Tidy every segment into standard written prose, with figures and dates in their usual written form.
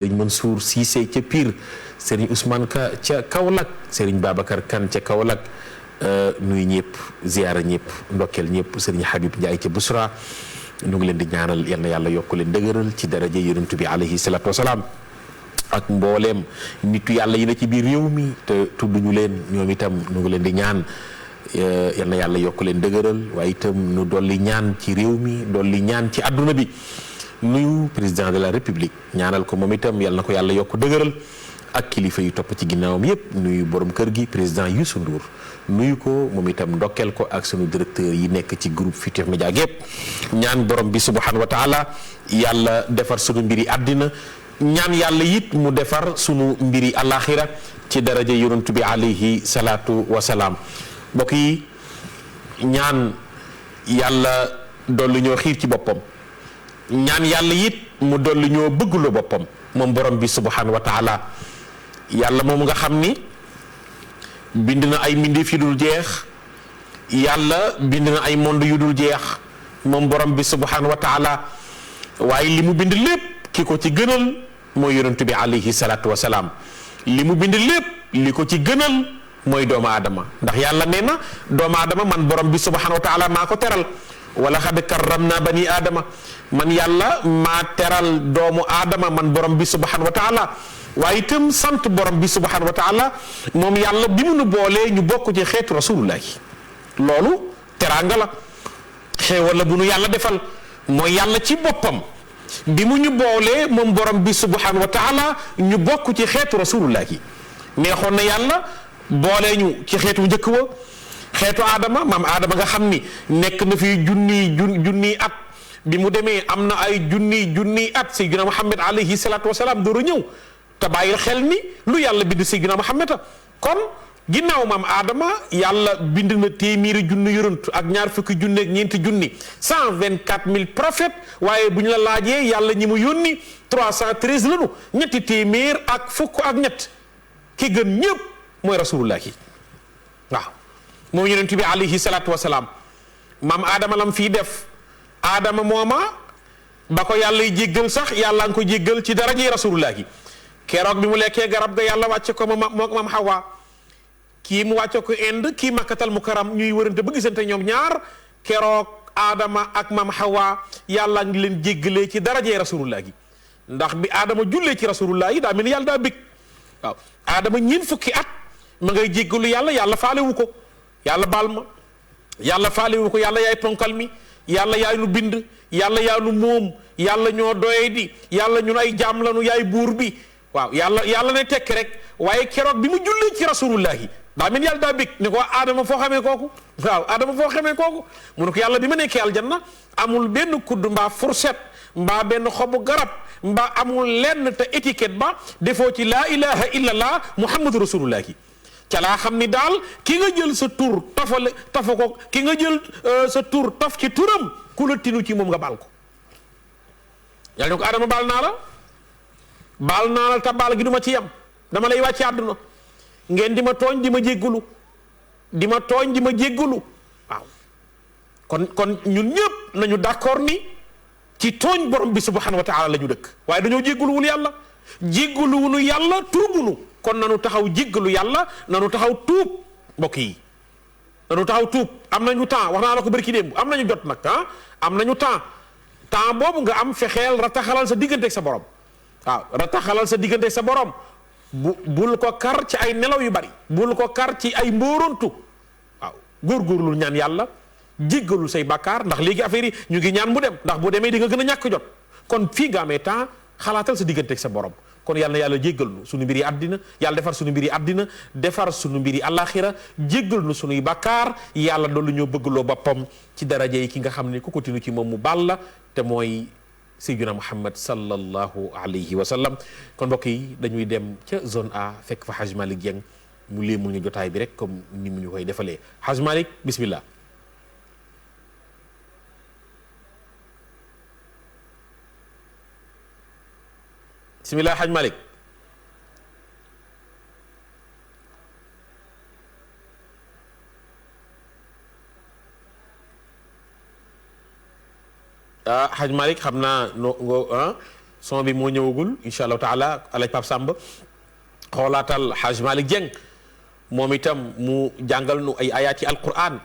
Serigne Mansour Cissé ca Pire Serigne Ousmane Ka ca Kaolack Serigne Babacar Kane ca Kaolack nuyu ñëpp ziyaara ñëpp ndokkeel ñëpp Serigne Habib Ndiaye ca Bousra ñu ngi leen di ñaanal yal na yàlla yokk leen dëgëral ci daraja yonent bi alayhi salaatu wasalaam ak mbooleem nitu yàlla yi na ci biir réew mi te tudduñu leen ñoom itam ñu ngi leen di ñaan yal na yàlla yokk leen dëgëral waaye itam nu dolli ñaan ci réew mi dolli ñaan ci adduna bi nuyu président de la république ñaanal ko moom itam yal na ko yàlla yokk dëgëral ak kilifa yu topp ci ginnaawam yépp nuyu borom kër gi président Youssou Ndour nuyu ko moom itam ndokkeel ko ak sunu directeur yi nekk ci groupe Futurs Médias gépp ñaan borom bi subhanahu wa taala yàlla defar sunu mbiri àddina ñaan yàlla it mu defar sunu mbiri alaxira ci daraja yonent bi alayhi salaatu wasalaam mbokk yi ñaan yàlla dolli ñoo xiir ci boppam ñaan yàlla it mu dolli ñoo bëgguloo boppam moom borom bi subhanahu wa taala yàlla moom nga xam ni bind na ay mbindeef yu dul jeex yàlla bind na ay monde yu dul jeex moom borom bi subhanahu wa taala waaye li mu bind lépp ki ko ci gënal mooy yonent bi alayhi salaatu wasalaam li mu bind lépp li ko ci gënal mooy doomu aadama ndax yàlla nee na doomu aadama man borom bi subhanahu wa taala maa ko teral wala xad karramna bani aadama man yàlla maa teral doomu aadama man borom bi subhanahu wa taala waaye itam sant borom bi subhanahu wa taala moom yàlla bi mu nu boolee ñu bokk ci xeetu rasulullahi loolu teraanga la xéewal la bu nu yàlla defal mooy yàlla ci boppam bi mu ñu boolee moom borom bi subhanahu wa taala ñu bokk ci xeetu rasulullahi neexoon na yàlla boolee ñu ci xeetu njëkk wa xeetu aadama maam aadama nga xam ni nekk na fi junniy at bi mu demee am na ay junniy at sayyidina Muhammad alayhi salaatu wasalaam door a ñëw te bàyyil xel ni lu yàlla bind sayyidina Muhammad kon ginnaaw maam aadama yàlla bind na téeméeri junni yonent ak ñaar fukki junni ak ñeenti junni 124 000 prophètes waaye bu ñu la laajee yàlla ñi mu yónni 313 lanu ñetti téeméer ak fukk ak ñett ki gën ñëpp mooy rasulullah yi waaw moom yonent bi alayhi salaatu wasalaam maam aadama lam fii def aadama mooma ba ko yàlla y jéggal sax yàlla nga ko jéggal ci darajey rasulullah yi keroog bi mu lekkee garab ga yàlla wàcce ko moom Hawa kii mu wàcce ko Inde kii makkatal mukarram ñuy wërante ba gisante ñoom ñaar keroog aadama ak maam Hawa yàlla ngi leen jéggalee ci darajey rasulullah yi ndax bi aadama jullee ci rasulullah yi daa mel ni yàlla daa bég waaw aadama ñeent fukki at ma ngay jéggalu yàlla faalewu ko yàlla baal ma yàlla faalewu ko yàlla yaay ponkal mi yàlla yaay nu bind yàlla yaa nu moom yàlla ñoo doye di yàlla ñun ay jaam lanu yaay buur bi waaw yàlla ne tekk rek waaye keroog bi mu jullee ci rasulullahi daa mel yàlla daa bég ne ko aadama foo xamee kooku waaw aadama foo xamee kooku mu ne ko yàlla bi ma nekkee aljanna amul benn kudd mbaa fourchette mbaa benn xobu garab mbaa amul lenn te étiquette ba defoo ci laa ilaha illallah muhammadu rasulullahi ca laa xam ni daal ki nga jël sa tur tafa ko ki nga jël sa tur taf ci turam ku la tinu ci moom nga baal ko yàlla ne ko adama baal naa la te baal gi du ma ci yem dama lay wàcce àdduna ngeen di ma tooñ di ma jéggalu waaw kon ñun ñëpp nañu d'accord ni ci tooñ borom bi subhanahu wa taala la ñu dëkk waaye dañoo jéggaluwul yàlla tuubunu kon nanu taxaw jéggalu yàlla nanu taxaw tuub mbokk yi nanu taxaw tuub am nañu temps wax naa la ko bërki démb am nañu jot nag am nañu temps boobu nga am fexeel rataxalal sa diggante ak sa borom waaw rataxalal sa diggante ak sa borom bul ko kar ci ay nelaw yu bari bul ko kar ci ay mbóorontu waaw góorgóorlu ñaan yàlla jéggalu say bàkkaar ndax léegi affaire yi ñu ngi ñaan mu dem ndax bu demee di nga gën a ñàkk jot kon fii nga amee temps xalaatal sa diggante ak sa borom kon yàlla na yàlla jéggal nu suñu mbiri àddina yàlla defar suñu mbiri àddina defar suñu mbiri àllaaxira jéggal nu suñuy bàkkaar yàlla doolu ñoo bëggloo boppam ci daraja yi ki nga xam ne ku ko tinu ci moom mu baal la te mooy sayyidina Muhammad sallallahu alayhi wa sallam kon mbokk yi dañuy dem ca zone A fekk fa Haj Malick Dieng mu léemul ñu jotaay bi rek comme ni mu ñu koy defalee Haj Malick bismillah bismillah Haj Malick Haj Malick xam naa son bi moo ñëwagul incha allahu taala alaj Pape Samba xoolaatal Haj Malick Dieng moom itam mu jàngal nu ay ayaati alquran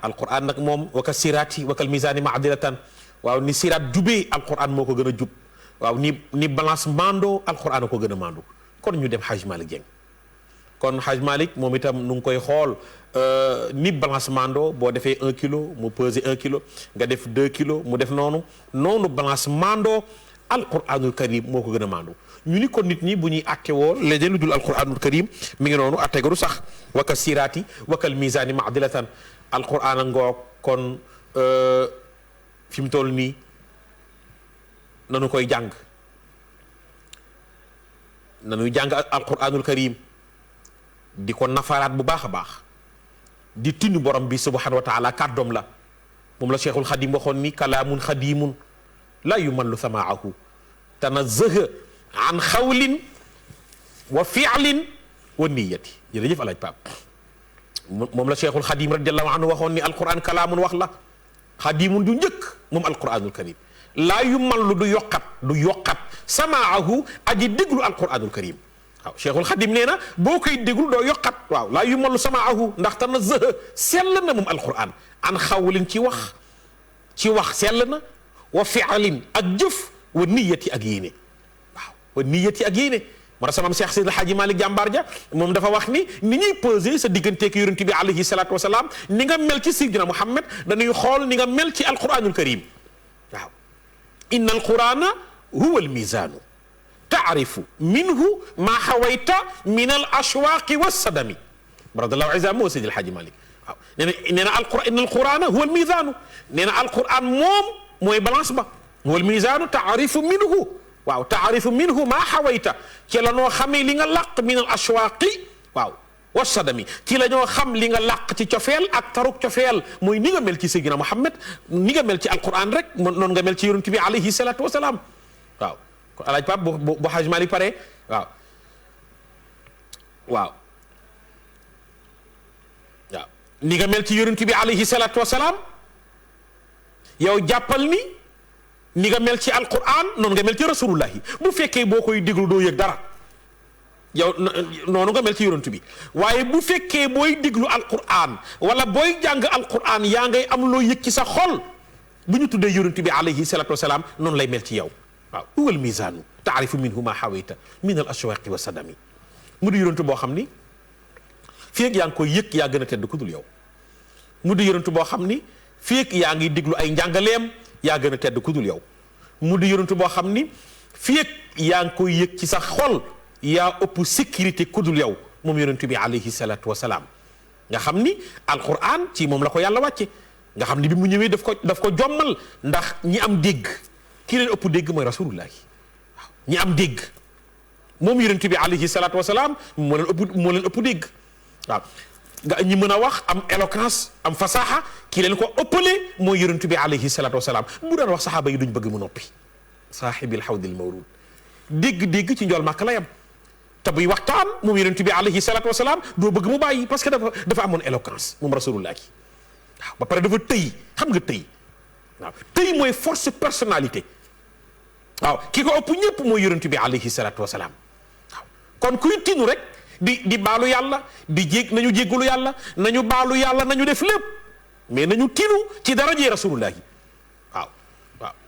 nag moom waka siraati wakal misaani maadilatan waaw ni siraat jubee alquran moo ko gën a jub waaw ni balance mando alquran a ko gën a mando kon ñu dem Haj Malick Dieng kon Haj Malick moom itam nu ngi koy xool ni balance mando boo defee 1 kilo mu peser 1 kilo nga def 2 kilos mu def noonu balance mando alquranul karim moo ko gën a mando ñu ni kon nit ñi bu ñuy atte woo léegi lu dul alquranul karim mi ngi noonu atte garu sax waka siraati wakal misaani maadilatan alquran a ngoog kon fi mu toll nii nanu koy jàng nanuy jàng alquranul karim di ko nafaraat bu baax a baax di tinu borom bi subhanahu wa taala kàddoom la moom la cheikhul xadim waxoon ni kalaamun xadimun la yumallu samaahu tanazzaha an xawlin wa fi'lin wa niyati jërëjëf alaaj Paap moom la cheikhul xadim radiallahu anhu waxoon ni alquran kalaamun wax la xadimun du njëkk moom alquranul karim laa yumallu du yokkat samaahu aji déglu alquranul karim waaw cheikhul xadim nee na boo koy déglu doo yokkat waaw laa yumallu samaahu ndax tanazzaha sell na moom alquran an xawlin ci wax sell na wa fi'lin ak jëf wa niyati ak yéene waaw wa niyati ak yéene moo tax sama Cheikh Seydi El Hadji Malick jàmbaar ja moom dafa wax ni ñuy peser sa digganteeg yonent bi alayhi salaatu wa salaam ni nga mel ci Seydina Muhammad dañuy xool ni nga mel ci alquranul karim waaw inna alqurana huwa almizaanu taarifu minhu maa xawayta min al ashwaaqi wassadami radiyallahu izam moo Seydi El Hadji Malick waaw nee na alquran inna alqurana huwa almizaanu nee na alquran moom mooy balance ba huwa almizaanu taarifu minhu waaw taarifu minhu maa xawayta ci la noo xamee li nga làq min al ashwaaqi waaw wassadami ci la ñoo xam li nga làq ci cofeel ak taruk cofeel mooy ni nga mel ci Seydina Muhammad ni nga mel ci alquran rek noonu nga mel ci yonent bi alayhi salaatu wasalaam waaw kon alaaj Pape bu Haj Malick pare waaw ni nga mel ci yonent bi alayhi salaatu wasalaam yow jàppal ni nga mel ci alquran noonu nga mel ci rasulullahi bu fekkee boo koy déglu doo yëg dara yow noonu nga mel ci yonent bi waaye bu fekkee booy déglu alquran wala booy jàng alquran yaa ngay am loo yëg ci sa xol bu ñu tuddee yonent bi alayhi salatu wasalaam noonu lay mel ci yow waaw huwal mizaanu taarifu minhu ma xawayta min al ashwaqi wa sadami mu di yonent boo xam ni fii ak yaa ngi koy yëg yaa gën a tedd ku dul yow mu di yonent boo xam ni fii ak yaa ngi déglu ay njàngaleem yaa gën a tedd ku dul yow mu di yonent boo xam ni fii ak yaa ngi koy yëg ci sa xol yaa ëpp sécurité ku dul yow moom yonent bi alayhi salatu wasalaam nga xam ni alquran ci moom la ko yàlla wàcce nga xam ni bi mu ñëwee daf ko jommal ndax ñi am dégg ki leen ëpp dégg mooy rasulullah waaw ñi am dégg moom yonent bi alayhi salatu wasalaam moo leen ëpp dégg waaw nga ñi mën a wax am éloquence am fasaxa ki leen ko ëppalee mooy yonent bi alayhi salatu wasalaam bu daan wax saxaaba yi duñ bëgg mu noppi saaxibil xawdil mawrud dégg-dégg ci njool màkk la yam te buy waxtaan moom yonent bi alayhi salatu wasalaam doo bëgg mu bàyyi parce que dafa amoon éloquence moom rasulullah ki waaw ba pare dafa tëy xam nga tëy waaw tëy mooy force personnalité waaw ki ko ëpp ñëpp mooy yonent bi alayhi salatu wasalaam waaw kon kuy tinu rek di baalu yàlla nañu jéggalu yàlla nañu baalu yàlla nañu def lépp mais nañu tinu ci darajee rasulullah yi waaw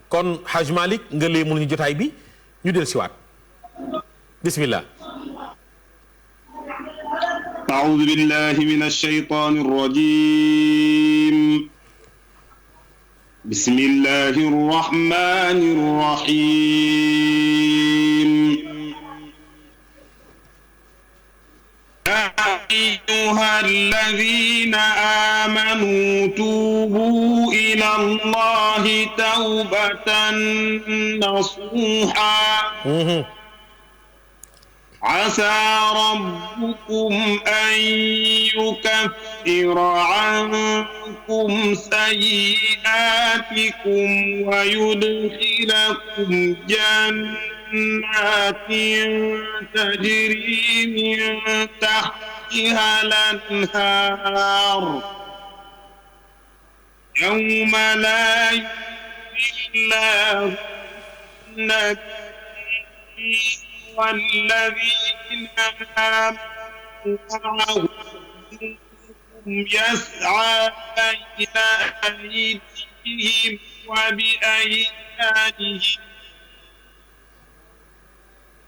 kon Haj Malick nga léemul ñu jotaay bi ñu del siwaat bismillah أعوذ بالله من الشيطان الرجيم بسم الله الرحمن الرحيم يا أيها الذين آمنوا توبوا إلى الله توبة نصوحا عسى ربكم أن يكفر عنكم سيئاتكم ويدخلكم جنات تجري من تحتها الأنهار يوم لا يخزي الله والذين آمنوا معه يسعى بين أيديهم وبأيمانهم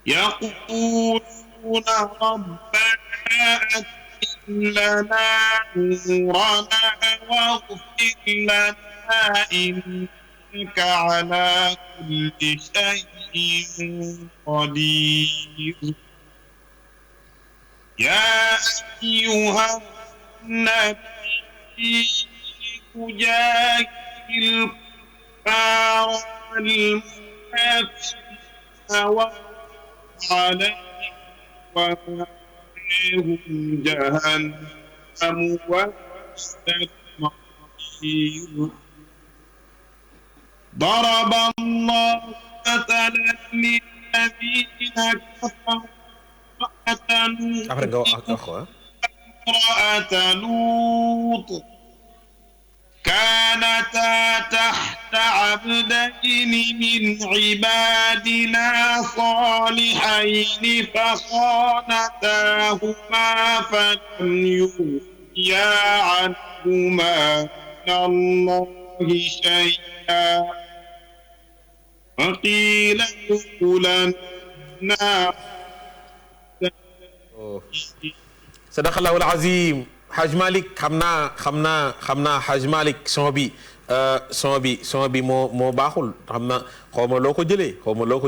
يقولون ربنا أتم لنا نورنا واغفر لنا إنك على كل شيء قدير يا أيها النبي جاهد الكفار والمنافقين عليهم ومأواهم جهنم وبئس المصير ضرب الله مثلا للذين كفروا امرأة لوط كانتا تحت عبدين من عبادنا صالحين فخانتاهما فلم يغنيا عنهما من الله شيئا وقيل ادخلا النار. sadaqallahul azim. Haj Malick xam naa Haj Malick son bi moo baaxul xam na xaw ma loo ko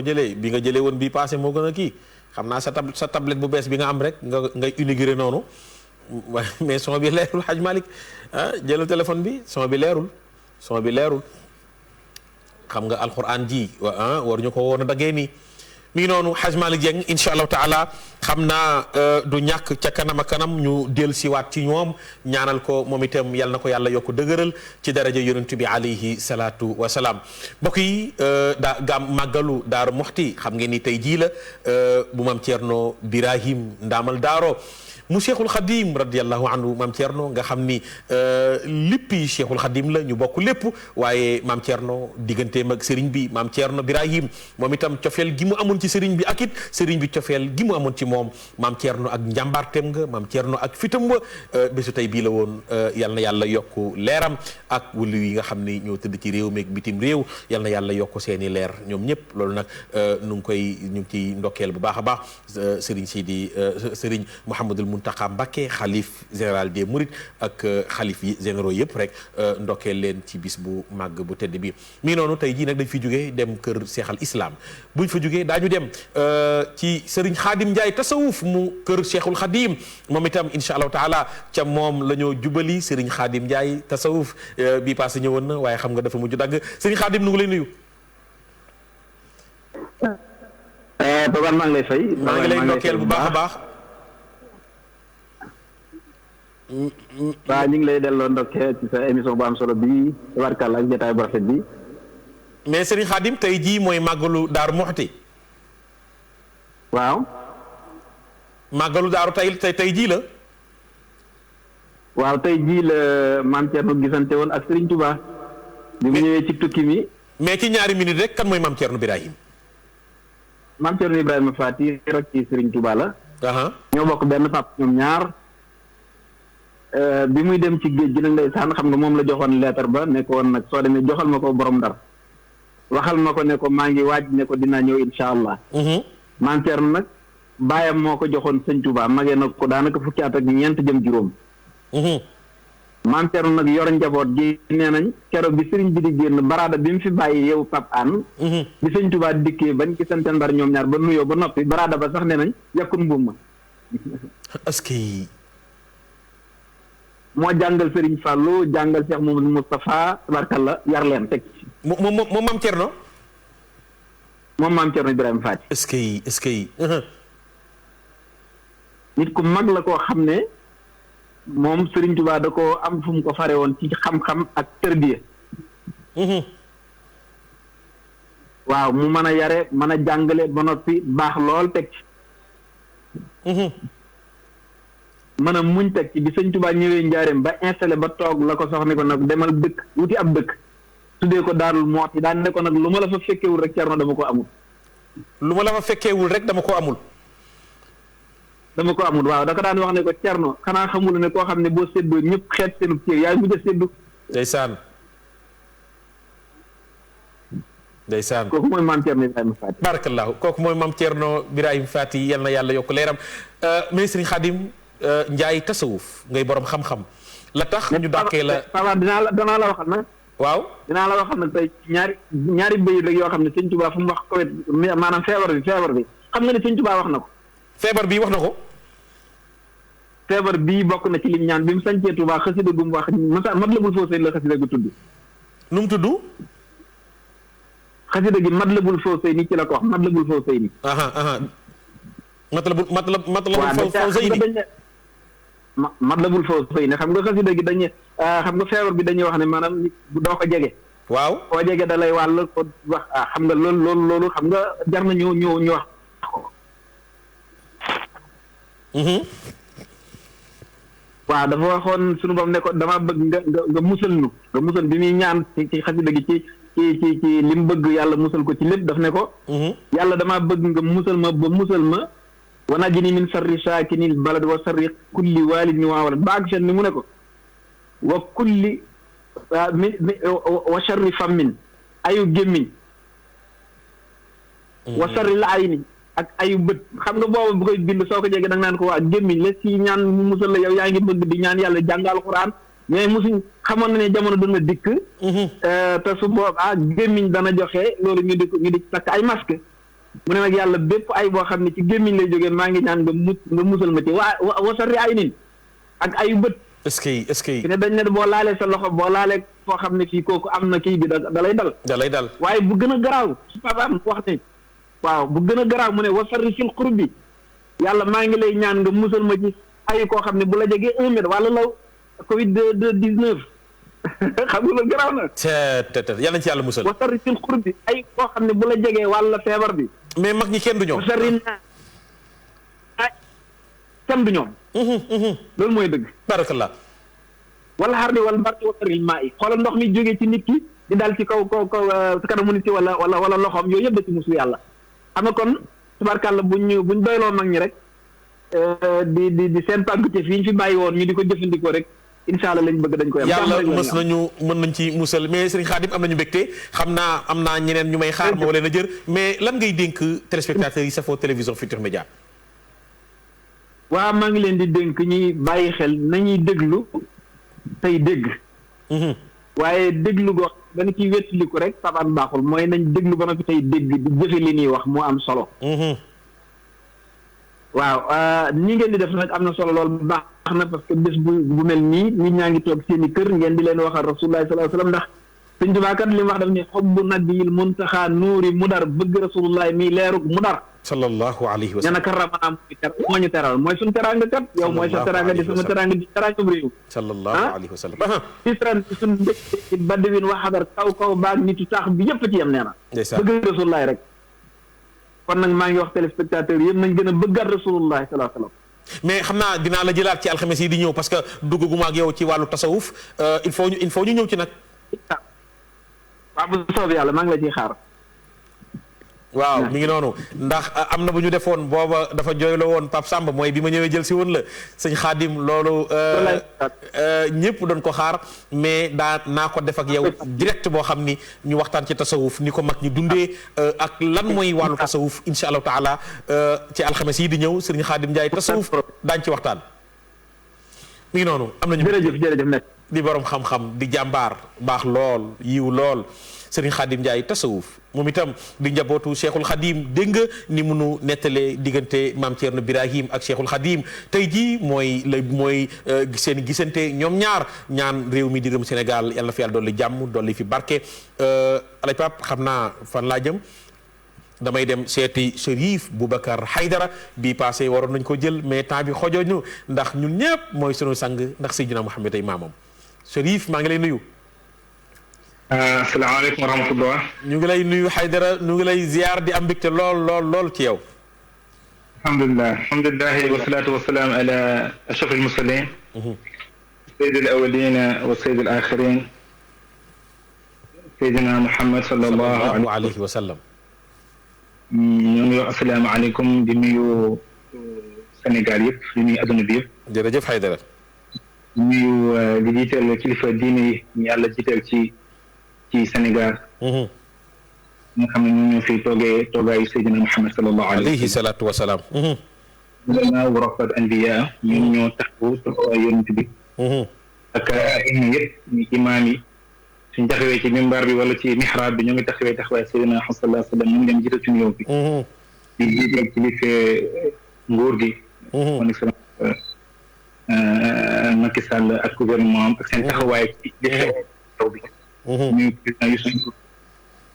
jëlee bi nga jëlee woon bii passé moo gën a kii xam naa sa tablette bu bees bi nga am rek ngay inauguré noonu mais son bi leerul Haj Malick jëlal téléphone bi son bi leerul xam nga alxuraan ji waruñu ko woon a daggee nii mi ngi noonu Haj Malick Dieng incha allahu taala xam naa du ñàkk ca kanam a kanam ñu dellu siwaat ci ñoom ñaanal ko moom itam yal na ko yàlla yokk dëgëral ci daraja yonent bi alayhi salaatu wa salaam mbokk yi màggalu Daaru Muxti xam ngeen ni tey jii la bu maam Thierno Birahim Ndaamal Daaro mu Cheikhul Khadim radiallahu anhu maam Thierno nga xam ni léppi Cheikhul Khadim la ñu bokk lépp waaye maam Thierno digganteem ak sëriñ bi maam Thierno Birahim moom itam cofeel gi mu amoon ci sëriñ bi ak it sëriñ bi cofeel gi mu amoon ci moom maam Thierno ak njàmbaarteem nga maam Thierno ak fitam wa bésu tey bii la woon yal na yàlla yokk leeram ak wulu yi nga xam ni ñoo tëdd ci réew meeg bitim réew yal na yàlla yokk seeni leer ñoom ñëpp loolu nag ñu ngi ciy ndokkeel bu baax a baax sëriñ Sidi sëriñ Mouhamadul Mountakha Mbacké xalif général des Mourides ak xalif yi généraux yëpp rek ndokkeel leen ci bis bu màgg bu tedd bi mii noonu tey jii nag dañ fi jógee dem kër Seexal Islam buñ fa jógee daañu dem ci sëriñ Xaadim Njaay tasawuf mu kër Cheikhul Xadim moom itam incha allahu taala ca moom la ñoo jubali sëriñ Xaadim Njaay tasawuf bii passé ñëwoon na waaye xam nga dafa mujj dagg sëriñ Xaadim nu ngi lay nuyu. Babacar maa ngi lay fay. maa ngi lay ndokkeel bu baax a baax. waaw ñu ngi lay delloo ndokkeel ci sa émission bu am solo bii tabarkàlla ak jotaay bu rafet bi. mais Serigne Khadim tey jii mooy màggalu Daaru Muxti. waaw. màggalu Daaru tey jii la. waaw tey jii la maam Thierno gisante woon ak Serigne Touba. bi mu ñëwee ci tukki mi. mais ci ñaari minute rek kan mooy maam Thierno Birahim. maam Thierno Ibrahima Fati rek ci Serigne Touba la. ñoo bokk benn pap ñoom ñaar. bi muy dem ci géej gi nag ndeysaan xam nga moom la joxoon leetar ba ne ko woon nag soo demee joxal ma ko borom Ndar waxal ma ko ne ko maa ngi waaj ne ko dinaa ñëw insha allah. maam Thierno nag baayam moo ko joxoon sëñ Touba magee na ko daanaka fukki at ak ñeent jëm juróom. maam Thierno nag yor njaboot gi nee nañ keroog bi sëriñ bi di génn baraada bi mu fi bàyyi yow Pape Anne. bi sëñ Touba dikkee bañ ci sante Ndar ñoom ñaar ba nuyoo ba noppi baraada ba sax nee nañ yàkkun mbuum ma. est-ce que. moo jàngal Serigne Fallou jàngal Cheikh Mouhamadou Moustapha tabarkalla yar leen teg ci. moom maam Thierno. moom maam Thierno Ibrahima Fati. est-ce que. nit ku mag la koo xam ne moom Serigne Touba da ko am fu mu ko fare woon ci xam-xam ak tërbiya. waaw mu mën a yare mën a jàngale ba noppi baax lool teg ci. mën a muñ teg ci bi sëñ Touba ñëwee njaareem ba installé ba toog la ko soxne ko nag demal dëkk wuti ab dëkk tuddee ko Daarul Muxti daan ne ko nag lu ma la fa fekkewul rek Cerno dama ko amul. lu ma la fa fekkeewul rek dama ko amul. dama ko amul waaw da ko daan wax ne ko Cerno xanaa xamul ne koo xam ne boo séddoo ñëpp xeet seenu cër yaay mujj a séddu. ndeysaan ndeysaan kooku mooy maam Cerno Ibrahima Faty. barakallahu kooku mooy maam Cerno Birahim Faty yal na yàlla yokk leeram ministre Khadim Ndiaye tasawuf ngay borom xam-xam la tax ñu dàkkee la. Papa danaa la waxal nag. waaw dinaa la waxal nag tey ñaari bëy rek yoo xam ne Sëñ Tuubaa fu mu wax Covid maanaam feebar bi xam nga ne Sëñ Tuubaa wax na ko. feebar bii wax na ko. feebar bii bokk na ci lim ñaan bi mu sañcee Tuubaa xasida gu mu wax Matlabul Fawzayni la xasida gu tudd. nu mu tudd. xasida gi Matlabul Fawzayni ci la ko wax Matlabul Fawzayni. Matlabul Fawzayni. Matlabul Fawzayni xam nga xasida gi dañuy xam nga feebar bi dañuy wax ne maanaam doo ko jege. waaw koo jege da lay wàll ko wax xam nga loolu xam nga jar na ñu wax ko. waaw dafa waxoon sunu borom ne ko dama bëgg nga musal nu nga musal bi muy ñaan ci xasida gi ci li mu bëgg yàlla musal ko ci lépp daf ne ko. yàlla damaa bëgg nga musal ma ba musal ma. wa najini min sarri saakinil balad wa sarri kulli waalidin wa walad baag seen ni mu ne ko wa kulli wa sarri fammin ayu gémmiñ wa sarri la ayni ak ayu bët xam nga boobu bu koy bind soo ko jege da nga naan ko waa gémmiñ la si ñaan mu musal la yow yaa ngi bëgg di ñaan yàlla jàngal Alxuraan mais musuñ xamoon na ne jamono dana dikk te su boobaa gémmiñ dana joxe loolu ñu di takk ay masque mu ne nag yàlla bépp ay boo xam ne ci gémmiñ lay jógee maa ngi ñaan nga musal ma ci wa sarri aynin ak ayu bët. est-ce que ne dañ ne boo laalee sa loxo boo laalee foo xam ne fii kooku am na kii bi da lay dal. da lay dal waaye bu gën a garaaw su papaam wax ne waaw bu gën a garaaw mu ne wa sarri fil qurbi yàlla maa ngi lay ñaan nga musal ma ci ayu koo xam ne bu la jegee 1 mètre wala law Covid 19 xam nga loolu garaaw na. yàlla na ci yàlla musal. wa sarri fil qurbi ay koo xam ne bu la jegee wala feebar bi. mais mag ñi kenn du ñoom. wa sarri kenn du ñoom. loolu mooy dëgg. barakallah. wala xar ni wala barki wa sarril maa yi xoolal ndox mi jógee ci nit ki di daal ci kaw ci kanamu nit ki wala loxoom yooyu yëpp da ci musu yàlla. xam nga kon tubaarkàlla buñ doyloo mag ñi rek di seen pàggute fii ñu fi bàyyi woon ñu di ko jëfandikoo rek incha allah lañ bëgg dañ koy am. yàlla mën nañ ci musal mais Serigne Khadim am nañu mbégte xam naa am naa ñeneen ñu may xaar moo leen a jër mais lan ngay dénk téléspectateurs yi safoo télévision Futurs Médias. waaw maa ngi leen di dénk ñuy bàyyi xel nañuy déglu tey dégg. waaye déglu goo dana ciy wettiliku rek sabaan baaxul mooy nañ déglu ba noppi tey dégg di jëfe li ñuy wax moo am solo. waaw ni ngeen di def nag am na solo lool baax na parce que bés bu mel nii nit ñaa ngi toog seen i kër ngeen di leen waxal rasulullah sallallahu alayhi wasallam ndax Sëñ Tuubaa kat li mu wax daf ne xobbu nabiyil muntaxa nuuri mudar bëgg rasulullah mi leerug mudar sallallahu alayhi wa sallam ñana karramana moo ñu teral mooy suñu teranga kat yow mooy sa teranga di sama teranga di teranga réew sallallahu alayhi wa sallam isran suñu dëkk badawin waxadar kaw baag nitu taax bi yëpp ci yem nee na bëgg rasulullah rek kon nag maa ngi wax téléspectateurs yëpp nañ gën a bëggaat rasulullah sallallahu alayhi wa sallam mais xam naa dinaa la jëlaat ci alxames yi di ñëw parce que duggaguma ak yow ci wàllu tasawuf il faut ñu ñëw ci nag. waaw bu soobee yàlla maa ngi la ciy xaar. waaw mi ngi noonu ndax am na bu ñu defoon booba dafa jooyloo woon Pape Samba mooy bi ma ñëwee jël si woon la sëñ Khadim loolu. ñëpp doon ko xaar mais naa ko def ak yow direct boo xam ni ñu waxtaan ci tasawuf ni ko mag ñi dundee ak lan mooy wàllu tasawuf incha allahu taala ci alxames yi di ñëw sëriñ Khadim Ndiaye tasawuf daañu ci waxtaan. mi ngi noonu am nañu. jërëjëf nekk. di borom xam-xam di jàmbaar baax lool yiw lool. Serigne Khadim Ndiaye tasawuf moom itam di njabootu Cheikhul Khadim dégg nga ni munu nettalee diggante maam Thierno Birahim ak Cheikhul Khadim tey jii mooy seen gisante ñoom ñaan réew mi di réewum Sénégal yàlla na fi yàlla dolli jàmm dolli fi barke. Alaaji Pape xam naa fan laa jëm damay dem seeti Chérif Boubacar Haydara bii passé waroon nañ ko jël mais temps bi xojooñu ndax ñun ñëpp mooy sunu sang ndax Seydina Mouhamed ay maamam Chérif maa ngi lay nuyu. asalaamaaleykum wa rahmatullah. ñu ngi lay nuyu Haydara ñu ngi lay ziar di am mbégte lool ci yow. alhamdulilah wasalaatu wasalaam ala ashraf almursalin sayyid alawalina wa sayyid alaxirin sayyidina Muhammad sallallahu alayhi wa sallam. ñoo ngi wax asalaamaaleykum di nuyu Sénégal yëpp di nuyu adduna bi yëpp. jërëjëf Haydara. di nuyu di jiiteel kilifa diine yi ñu yàlla jiiteel ci Sénégal. nga xam ne ñoo fi toogaayu Seydina Muhammad sallallahu alayhi salaatu wa salaam. vraiment warafat anbiya ñun ñoo taxawu taxawaay yonent bi. ak imam yëpp ñu imaam yi suñ taxawee ci mimbar bi wala ci mihrab bi ñoo ngi taxawee taxawaay Seydina Muhammad sallallahu alayhi wa sallam ñu ngi leen jiital ci nuyoo bi. di jiital kilifa nguur gi. son excellence Macky Sall ak gouvernement am ak seen taxawaay ci li xew taw bi. ñu président Youssou Ndour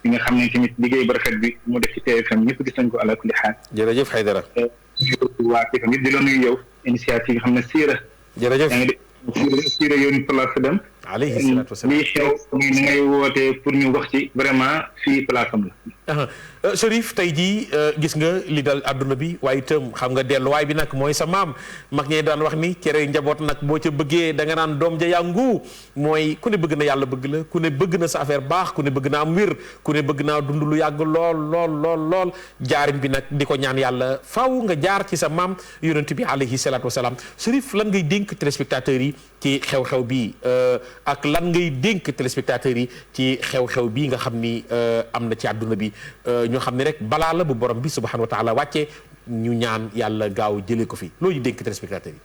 bi nga xam ne tamit liggéey bu rafet bi mu def ci TFM ñëpp gis nañ ko ala kulli xaal. jërëjëf Haydara. waa TFM yëpp di la nuyu yow initiative yi nga xam ne siira. jërëjëf yaa ngi dégg siira yow ni place dem. alayhi salaatu wa salaam lii xew ni ngay wootee pour ñu wax ci vraiment fii place am la. Chérif tey jii gis nga li dal àdduna bi waaye itam xam nga delluwaay bi nag mooy sa maam mag ñee daan wax ni cere njaboot nag boo ca bëggee da nga naan doom ja yàngu mooy ku ne bëgg na yàlla bëgg la ku ne bëgg na sa affaire baax ku ne bëgg na am wér ku ne bëgg naa dund lu yàgg lool jaarin bi nag di ko ñaan yàlla faaw nga jaar ci sa maam yonent bi alayhi salaatu wasalaam Chérif lan ngay dénk téléspectateurs yi ci xew-xew bi ak lan ngay dénk téléspectateurs yi ci xew-xew bii nga xam ni am na ci àdduna bi ñoo xam ne rek balaa la bu borom bi subhanahu wa taala wàccee ñu ñaan yàlla gaaw jëlee ko fi loolu dénk téléspectateurs yi.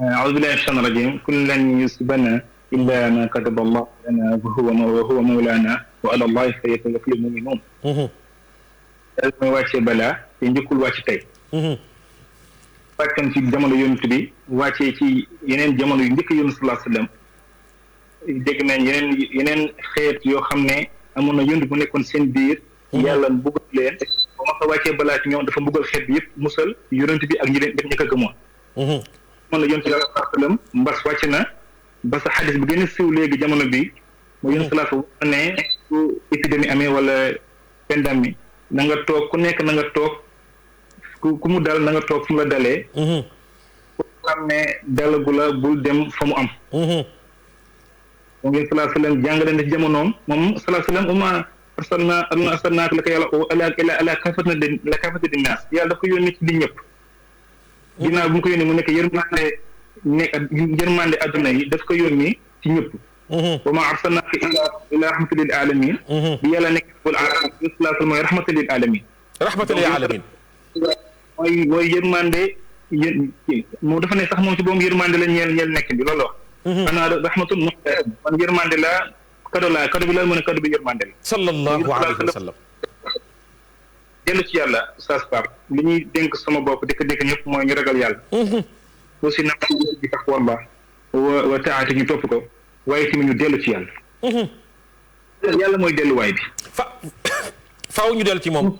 a'uuzu billahi mina shaytaani rajiim qul lan yusiibanaa illaa maa kataba Allahu lanaa wa huwa mawlaanaa wa alaa Allaahi falyatawakkalil mu'minuun. yàlla mooy wàccee balaa te njëkkul wàcc tey. wàccan ci jamono yonent bi wàccee ci yeneen jamono yu njëkk yonent sallallahu alayhi wa sallam dégg nañ yeneen xeet yoo xam ne amoon na yonent bu nekkoon seen biir. yàlla mbugal leen ba ma ko wàccee balaa ci ñoom dafa mbugal xeet bi yëpp musal yonent bi ak ñi leen def ñi ko gëmoon. moom la yonent bi sallallahu alayhi wa sallam mbas wàcc na ba sa xadis bi gën a siiw léegi jamono bi mooy yonent sallallahu alayhi wa sallam ne su épidémie amee wala pandémie na nga toog ku nekk na nga toog ku mu dal na nga toog fu mu la dalee. ku xam ne dalagu la bul dem fa mu am. moom yonent sallallahu alayhi wa sallam jàngale na ci jamonoom moom sallallahu alayhi wa sallam arsalnaaka laka yàlla ala kaafatan linnaas yàlla daf ko yónni ci li ñëpp. ginnaaw bu mu ko yónni mu nekk yërmande adduna yi daf ko yónni ci ñëpp. wa maa arsalnaaka illaa rahmatan lil aalamiin. bi yàlla nekk rabbul aalamiin mooy rahmatan lil aalamiin. rahmatan lil aalamiin. mooy yërmande mu dafa ne sax moom ci boobu yërmande la ñeel nekk bi loolu wax. ana rahmatun man yërmande la. kado bi la mu ne kado bi yërmande la. sallallahu alayhi wa sallam. dellu ci yàlla Oustaz Pape li ñuy dénk sama bopp di ko dénk ñëpp mooy ñu ragal yàlla. aussi nag di tax wallah wa taati ñu topp ko waaye tamit ñu dellu ci yàlla. yàlla mooy delluwaay bi. faaw ñu dellu ci moom.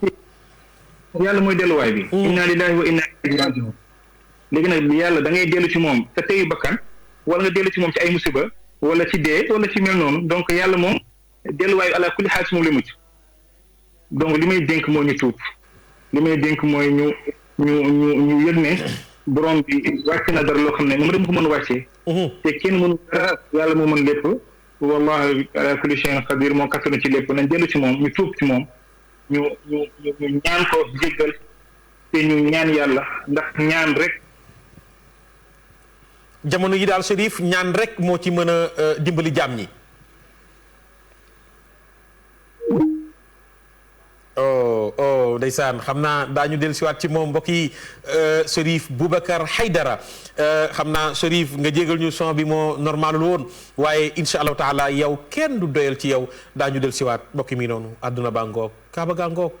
yàlla mooy delluwaay bi. inna lillahi wa inna ilayhi raji'un. léegi nag yàlla da ngay dellu ci moom te teyu bakkan wala nga dellu ci moom ci ay musiba. wala ci dee wala ci mel noonu donc yàlla moom delluwaayu ala kulli xaal si moom la mucc donc li may dénk moo ñu tuub li may dénk mooy ñu yëg ne borom bi wàcce na dara loo xam ne moom rek mu ko mën a wàccee. te kenn mënu dara yàlla moo mën lépp wallahi ala kulli shay'in qadir moo kattanu ci lépp nañ dellu ci moom ñu tuub ci moom ñu ñaan ko jéggal te ñu ñaan yàlla ndax ñaan rek. jamono yi daal Chérif ñaan rek moo ci mën a dimbali jaam ñi. ndeysaan xam naa daañu dellusiwaat ci moom mbokk yi Chérif Boubacar Haydara xam naa Chérif nga jégal ñu son bi moo normalul woon waaye incha allahu taala yow kenn du doyal ci yow daañu dellusiwaat mbokk mi noonu àdduna baa ngoog Kaaba gaa ngoog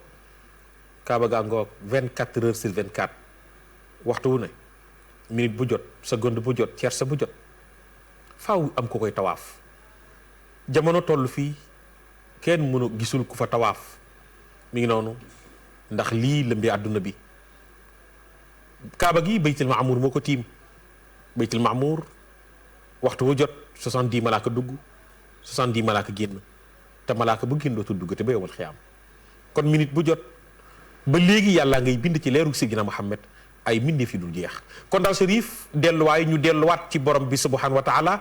Kaaba gaa ngoog 24 heures sur 24 waxtu wu ne. minute bu jot seconde bu jot tierce bu jot faaw am ko koy tawaaf jamono toll fii kenn mënu gisul ku fa tawaaf mi ngi noonu ndax lii lëmbi àdduna bi kaaba gi baytul maamuur moo ko tiim baytul maamuur waxtu bu jot 70 malaaka dugg 70 malaaka génn te malaaka bu génn dootul dugg te ba yowmal xiyaam kon minute bu jot ba léegi yàlla ngay bind ci leeru Seydina Muhammad ay mbindeef yi dul jeex kon daal Chérif delluwaay ñu delluwaat ci borom bi subhanahu wa taala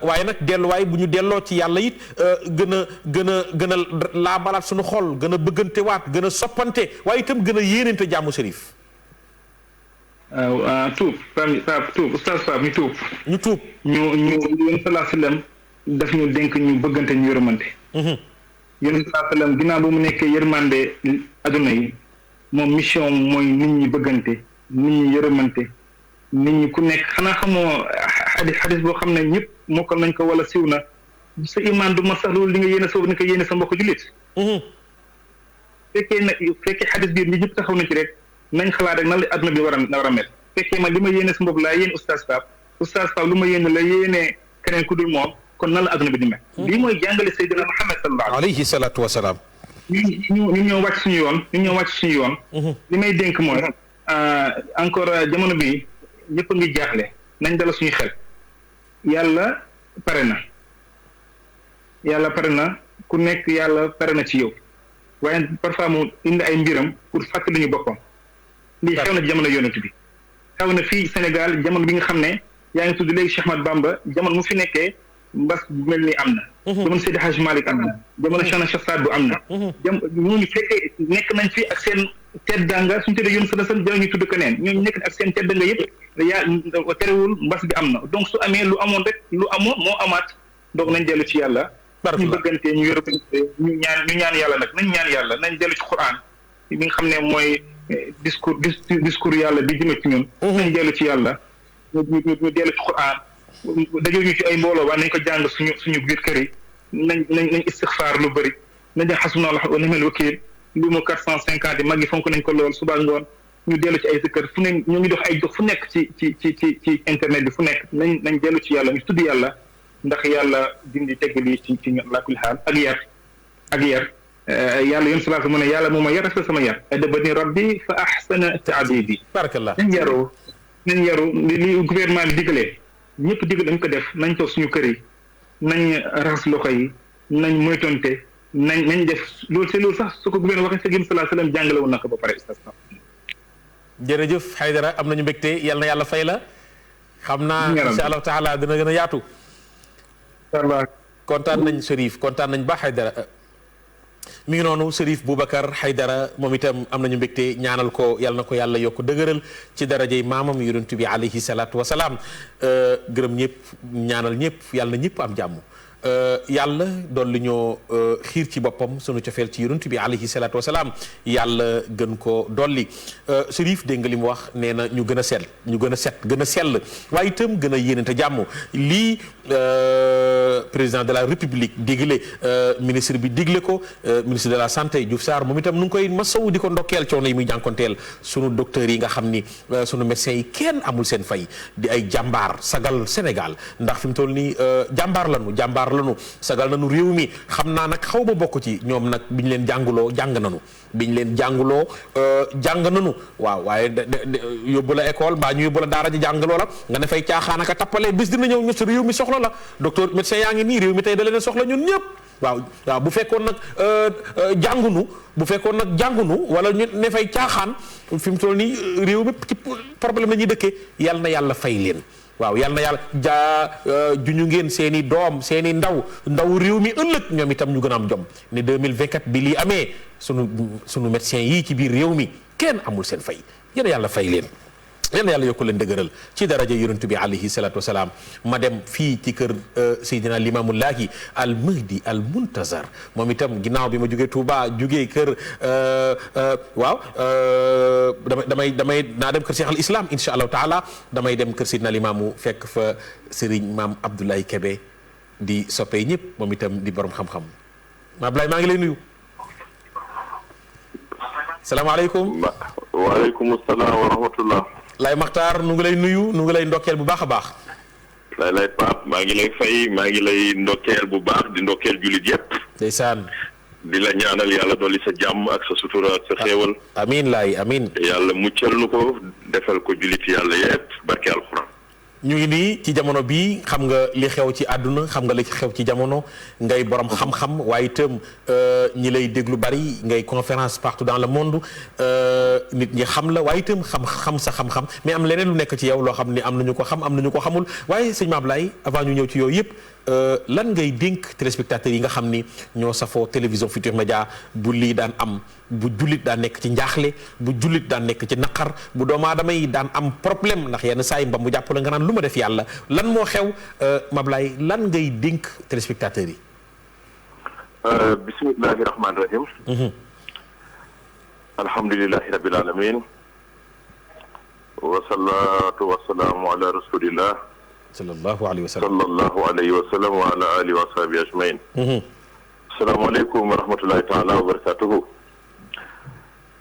waaye nag delluwaay bu ñu delloo ci yàlla it gën a laabalaat suñu xol gën a bëggante waat gën a soppante waaye itam gën a yéenante jàmm Chérif. tuub tuub oustaz Pape ñu tuub. ñu tuub ñu yéen salaa sallam daf ñu dénk ñu bëggante ñu yërmante. yéen salaa sallam ginnaaw ba mu nekkee yërmande adduna yi moom mission mooy nit ñi bëggante nit ñi yërmante nit ñi ku nekk xanaa xamoo xadis boo xam ne ñëpp mokkal nañ ko wala siw na sa iman du ma sax loolu li nga yéene ni ko yéene sa mbokk jullit. fekkee xadis biir ñi ñëpp taxaw na ci rek. nañ xalaat rek nan la adduna bi war a mel fekkee man li ma yéene sa mbokk laa yéene oustaz Pape lu ma yéene la yéene keneen ku dul moom kon nan la adduna bi di mel. lii mooy jàngale Seydina Muhammad sallallahu alayhi salaatu wa salaam. ñu ñoo wàcc suñu yoon. li may dénk mooy encore jamono bi ñëpp a ngi jaaxle nañ dala suñu xel yàlla pare na ku nekk yàlla pare na ci yow waaye parfois mu indi ay mbiram pour fàttali ñu boppam. lii xew na jamono yonent bi xew na fii Sénégal jamono bi nga xam ne yaa ngi tudd léegi Cheikh Ahmad Bamba jamono mu fi nekkee mbas bu mel ni am na. jamono Seydi Hadj Malick am na. jamono Cheikh Saad bu am na. ñooñu fekkee nekk nañ fi ak seen teddanga suñu tuddee yoon sa san jël ñu tudd keneen ñooñu nekk ak seen teddanga yëpp yaa terewul mbas bi am na donc su amee lu amoon rek lu amoon moo amaat donc nañ dellu ci yàlla. ñu bëggante ñu yërëbante ñu ñaan yàlla nag nañ ñaan yàlla nañ dellu ci Quran bi nga xam ne mooy discours yàlla bi jëme ci ñun. nañ dellu ci yàlla ñu dellu ci Quran dajoo ñu ci ay mbooloo waaye nañ ko jàng suñu biir kër yi nañ istixfaar lu bëri nañ def xasbunallahu wa ni'mal wakiil li mu 450 mag yi fonk nañ ko lool suba ngoon ñu dellu ci ay zikkër fu ne ñu ngi dox ay dox fu nekk ci internet bi fu nekk nañ dellu ci yàlla ñu tudd yàlla ndax yàlla dindi teggali ci ala kulli xaal ak yar yàlla yoon salaa mu ne yàlla moo ma yar rafet sama yar adabani rabbi fa ahsana ta'dibi barakallah nañ yaru li gouvernement bi digalee ñëpp digal dañ ko def nañ toog suñu kër yi nañ raxas loxo yi nañ moytonte nañ def loolu sax su ko gouvernement waxee sa gim salaa salaam jàngale woon na ko ba pare jërëjëf Haydara am nañu mbégte yal na yàlla fay la xam naa insha allahu taala dina gën a yaatu kontaan nañ Chérif kontaan nañ ba Haydara mi ngi noonu Chérif Boubacar Haydara moom itam am nañu mbégte ñaanal ko yal na ko yàlla yokk dëgëral ci darajey maamam yonent bi alayhi salaatu wasalaam gërëm ñëpp ñaanal ñëpp yàlla na ñëpp am jàmm yàlla doon li ñoo xiir ci boppam sunu cofeel ci yonent bi alayhi salaatu wasalaam yàlla gën ko dolli Chérif dégg nga li mu wax nee na ñu gën a sell ñu gën a set gën a sell waaye itam gën a yéenante jàmm lii président de la république digle ministre bi digle ko ministre de la santé Diouf Sarr moom itam nu ngi koy masawu di ko ndokkeel coono yi muy jànkonteel sunu docteurs yi nga xam ni sunu médecins yi kenn amul seen fay di ay jàmbaar sagal Sénégal ndax fi mu toll nii jàmbaar lanu sagal nanu réew mi xam naa nag xaw ma bokk ci ñoom nag biñ leen jànguloo jàng nanu waaw waaye yóbbu la école mbaa ñu yóbbu la daara ji jàngaloo la nga ne fay caaxaan ak a tappale bis dina ñëw ñu si réew mi soxla la docteur médecin yaa ngi nii réew mi tey da leen soxla ñun ñëpp waaw bu fekkoon nag jàngunu wala ñu ne fay caaxaan fi mu toll nii réew mi ci problème la ñuy dëkkee yal na yàlla fay leen waaw yal na yàlla juñu ngeen seen i doom seen i ndaw réew mi ëllëg ñoom itam ñu gën a am jom ne 2024 bi lii amee sunu médecin yii ci biir réew mi kenn amul seen fay yéen yàlla fay leen yal na yàlla yokku leen dëgëral ci daraja yonent bi alayhi salaatu wasalaam ma dem fii ci kër Seydina Limaamullaahi al Mahdi al Muntazar moom itam ginnaaw bi ma jógee Touba jógee kër damay naa dem kër Cheikh al Islam insha allahu taala damay dem kër Seydina Limaamu fekk fa Serigne Maam Abdoulaye Kébé di soppee ñëpp moom itam di borom xam-xam ma Abdoulaye maa ngi lay nuyu. salaamaaleykum. waaleykum salaam wa rahmatullah. Lay Maxtaar nu ngi lay nuyu nu ngi lay ndokkeel bu baax a baax. lay Pape maa ngi lay fay maa ngi lay ndokkeel bu baax di ndokkeel jullit yëpp. ndeysaan. di la ñaanal yàlla dolli sa jàmm ak sa sutura ak sa xéewal. amiin laay amiin. yàlla muccal nu ko defal ko jullit yàlla yëpp barke alxuraan. ñu ngi nii ci jamono bii xam nga li xew ci àdduna xam nga li xew ci jamono ngay borom xam-xam waaye itam ñi lay déglu bari ngay conférence partout dans le monde nit ñi xam la waaye itam xam sa xam-xam mais am leneen lu nekk ci yow loo xam ni am nañu ko xam am nañu ko xamul waaye sëñ Mame Ablaye avant ñu ñëw ci yooyu yëpp lan ngay dénk téléspectateurs yi nga xam ni ñoo safoo télévision Futurs Médias bu lii daan am bu jullit daan nekk ci njaaxle bu jullit daan nekk ci naqar bu doomu aadama yi daan am problème ndax yenn saa yi mbam mu jàpp la nga naan lu ma def yàlla lan moo xew Mame Ablaye lan ngay dénk téléspectateurs yi. bismillahi rahmaani rahim. alhamdulillahi rabbil alamin wasalaatu wasalaamu ala rasulillah sallallahu alayhi wa sallam sallallahu alayhi wa sallam wa ala alihi wa sahbihi ajmain. asalaamaaleykum wa rahmatullahi taala wa barakatuhu.